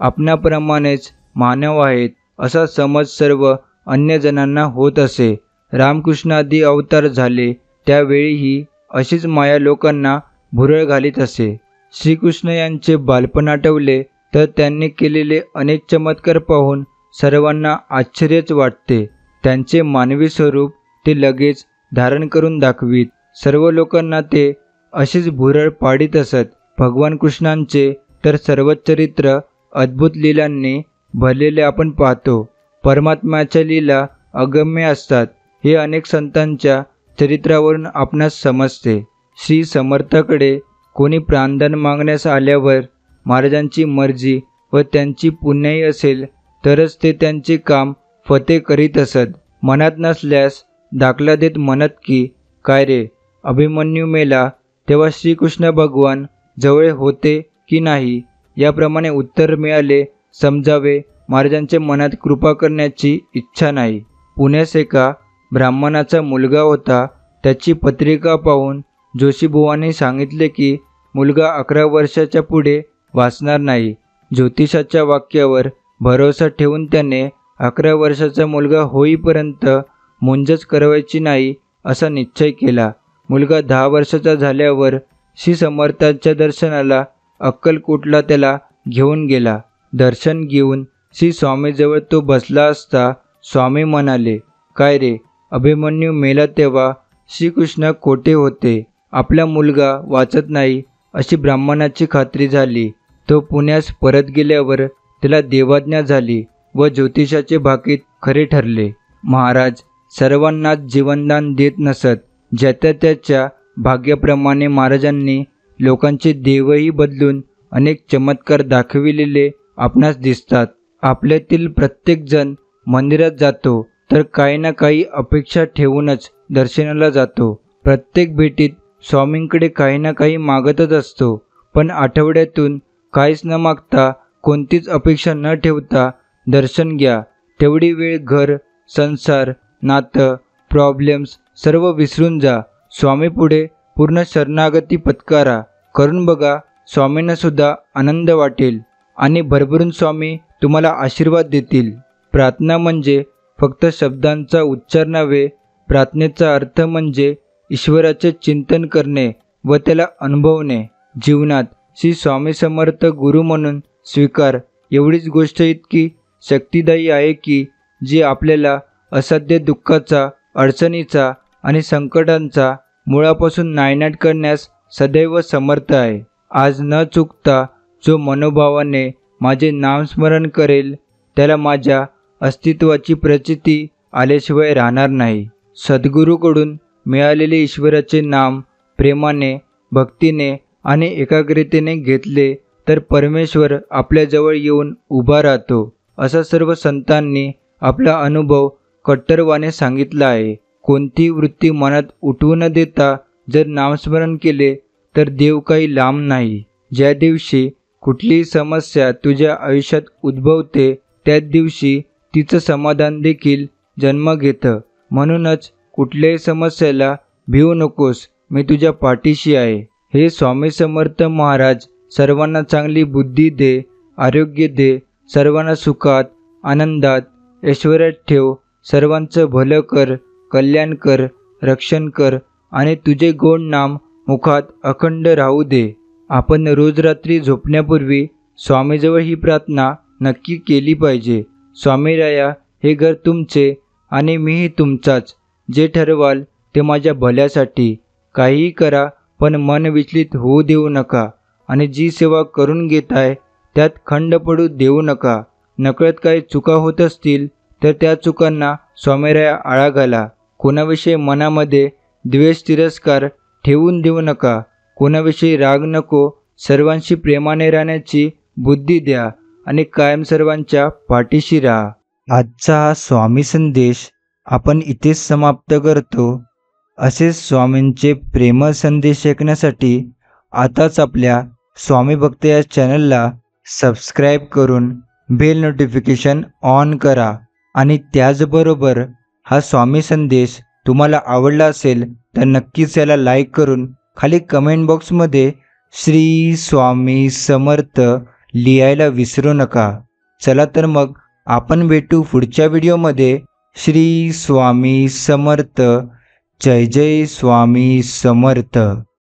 आपणाप्रमाणेच मानव आहेत असा समज सर्व अन्य जणांना होत असे. रामकृष्णादी अवतार झाले त्यावेळीही अशीच माया लोकांना भुरळ घालीत असे. श्रीकृष्ण यांचे बालपण आठवले तर त्यांनी केलेले अनेक चमत्कार पाहून सर्वांना आश्चर्यच वाटते. त्यांचे मानवी स्वरूप ते लगेच धारण करून दाखवीत. सर्व लोकांना ते अशीच भुरळ पाडीत असत. भगवान कृष्णांचे तर सर्वच चरित्र अद्भुत लीलांनी भरलेले आपण पाहतो. परमात्म्याच्या लीला अगम्य असतात. हे अनेक संतांच्या चरित्रावरून आपणास समजते. श्री समर्थाकडे कोणी प्राणदान मागण्यास आल्यावर महाराजांची मर्जी व त्यांची पुण्याई असेल तरच ते त्यांचे काम फते करीत असत. मनात नसल्यास दाखला देत म्हणत की, काय रे, अभिमन्यू मेला तेव्हा श्रीकृष्ण भगवान जवळ होते की नाही, याप्रमाणे उत्तर मिळाले समजावे महाराजांच्या मनात कृपा करण्याची इच्छा नाही. पुण्यास एका ब्राह्मणाचा मुलगा होता. त्याची पत्रिका पाहून जोशीबुवांनी सांगितले की मुलगा 11 वर्षाच्या पुढे वाचणार नाही. ज्योतिषाच्या वाक्यावर भरोसा ठेवून त्याने 11 वर्षाचा मुलगा होईपर्यंत मुंजच करवायची नाही असा निश्चय केला. मुलगा 10 वर्षाचा झाल्यावर श्री समर्थांच्या दर्शनाला अक्कलकोटला त्याला घेऊन गेला. दर्शन घेऊन श्री स्वामीजवळ तो बसला असता स्वामी म्हणाले, काय रे, अभिमन्यू मेला तेव्हा श्रीकृष्ण खोटे होते. आपला मुलगा वाचत नाही अशी ब्राह्मणाची खात्री झाली. तो पुण्यास परत गेल्यावर त्याला देवाज्ञा झाली व ज्योतिषाचे भाकीत खरे ठरले. महाराज सर्वांनाच जीवनदान देत नसत. ज्याच्या त्याच्या भाग्याप्रमाणे महाराजांनी लोकांचे देवही बदलून अनेक चमत्कार दाखविलेले आपणास दिसतात. आपल्यातील प्रत्येकजण मंदिरात जातो तर काही ना काही अपेक्षा ठेवूनच दर्शनाला जातो. प्रत्येक भेटीत स्वामींकडे काही ना काही मागतच असतो. पण आठवड्यातून काहीच न मागता, कोणतीच अपेक्षा न ठेवता दर्शन घ्या. तेवढी वेळ घर, संसार, नातं, प्रॉब्लेम्स सर्व विसरून जा. स्वामीपुढे पूर्ण शरणागती पत्करा. करून बघा, स्वामींना सुद्धा आनंद वाटेल आणि भरभरून स्वामी तुम्हाला आशीर्वाद देतील. प्रार्थना म्हणजे फक्त शब्दांचा उच्चार नव्हे. प्रार्थनेचा अर्थ म्हणजे ईश्वराचे चिंतन करणे व त्याला अनुभवणे. जीवनात श्री स्वामी समर्थ गुरु म्हणून स्वीकार एवढीच गोष्ट इतकी शक्तिदायी आहे की जी आपल्याला असाध्य दुःखाचा, अडचणीचा आणि संकटांचा मुळापासून नायनाट करण्यास सदैव समर्थ आहे. आज न चुकता जो मनोभावाने माझे नामस्मरण करेल त्याला माझ्या अस्तित्वाची प्रचिती आल्याशिवाय राहणार नाही. सद्गुरूकडून मिळालेले ईश्वराचे नाम प्रेमाने, भक्तीने आणि एकाग्रतेने घेतले तर परमेश्वर आपल्याजवळ येऊन उभा राहतो, असा सर्व संतांनी आपला अनुभव कट्टरवाने सांगितला आहे. कोणती वृत्ती मनात उठवू न देता जर नामस्मरण केले तर देव काही लांब नाही. ज्या दिवशी कुठलीही समस्या तुझ्या आयुष्यात उद्भवते त्याच दिवशी तिचं समाधान देखील जन्म घेतं. म्हणूनच कुठल्याही समस्येला भिवू नकोस, मी तुझ्या पाठीशी आहे. हे स्वामी समर्थ महाराज सर्वांना चांगली बुद्धी दे, आरोग्य दे, सर्वांना सुखात, आनंदात, ऐश्वर्यात ठेव, सर्वांचं भलं कर, कल्याण कर, रक्षण कर आणि तुझे गोड नाम मुखात अखंड राहू दे. आपण रोज रात्री झोपण्यापूर्वी स्वामीजवळ ही प्रार्थना नक्की केली पाहिजे. स्वामीराया, हे घर तुमचे आणि मीही तुमचाच. जे ठरवाल ते माझ्या भल्यासाठी. काहीही करा पण मन विचलित होऊ देऊ नका आणि जी सेवा करून घेताय त्यात खंड पडू देऊ नका. नकळत काही चुका होत असतील तर त्या चुकांना स्वामीराया आळा घाला. कोणाविषयी मनामध्ये द्वेष, तिरस्कार ठेवून देऊ नका. कोणाविषयी राग नको. सर्वांशी प्रेमाने राहण्याची बुद्धी द्या आणि कायम सर्वांच्या पाठीशी राहा. आजचा हा स्वामी संदेश आपण इथेच समाप्त करतो. असेच स्वामींचे प्रेम संदेश ऐकण्यासाठी आताच आपल्या स्वामी भक्त या चॅनलला सबस्क्राईब करून बेल नोटिफिकेशन ऑन करा. आणि त्याचबरोबर हा स्वामी संदेश तुम्हाला आवडला असेल तर नक्कीच याला लाईक करून खाली कमेंट बॉक्समध्ये श्री स्वामी समर्थ लिहायला विसरू नका. चला तर मग आपण भेटू पुढच्या व्हिडिओमध्ये. श्री स्वामी समर्थ. जय जय स्वामी समर्थ.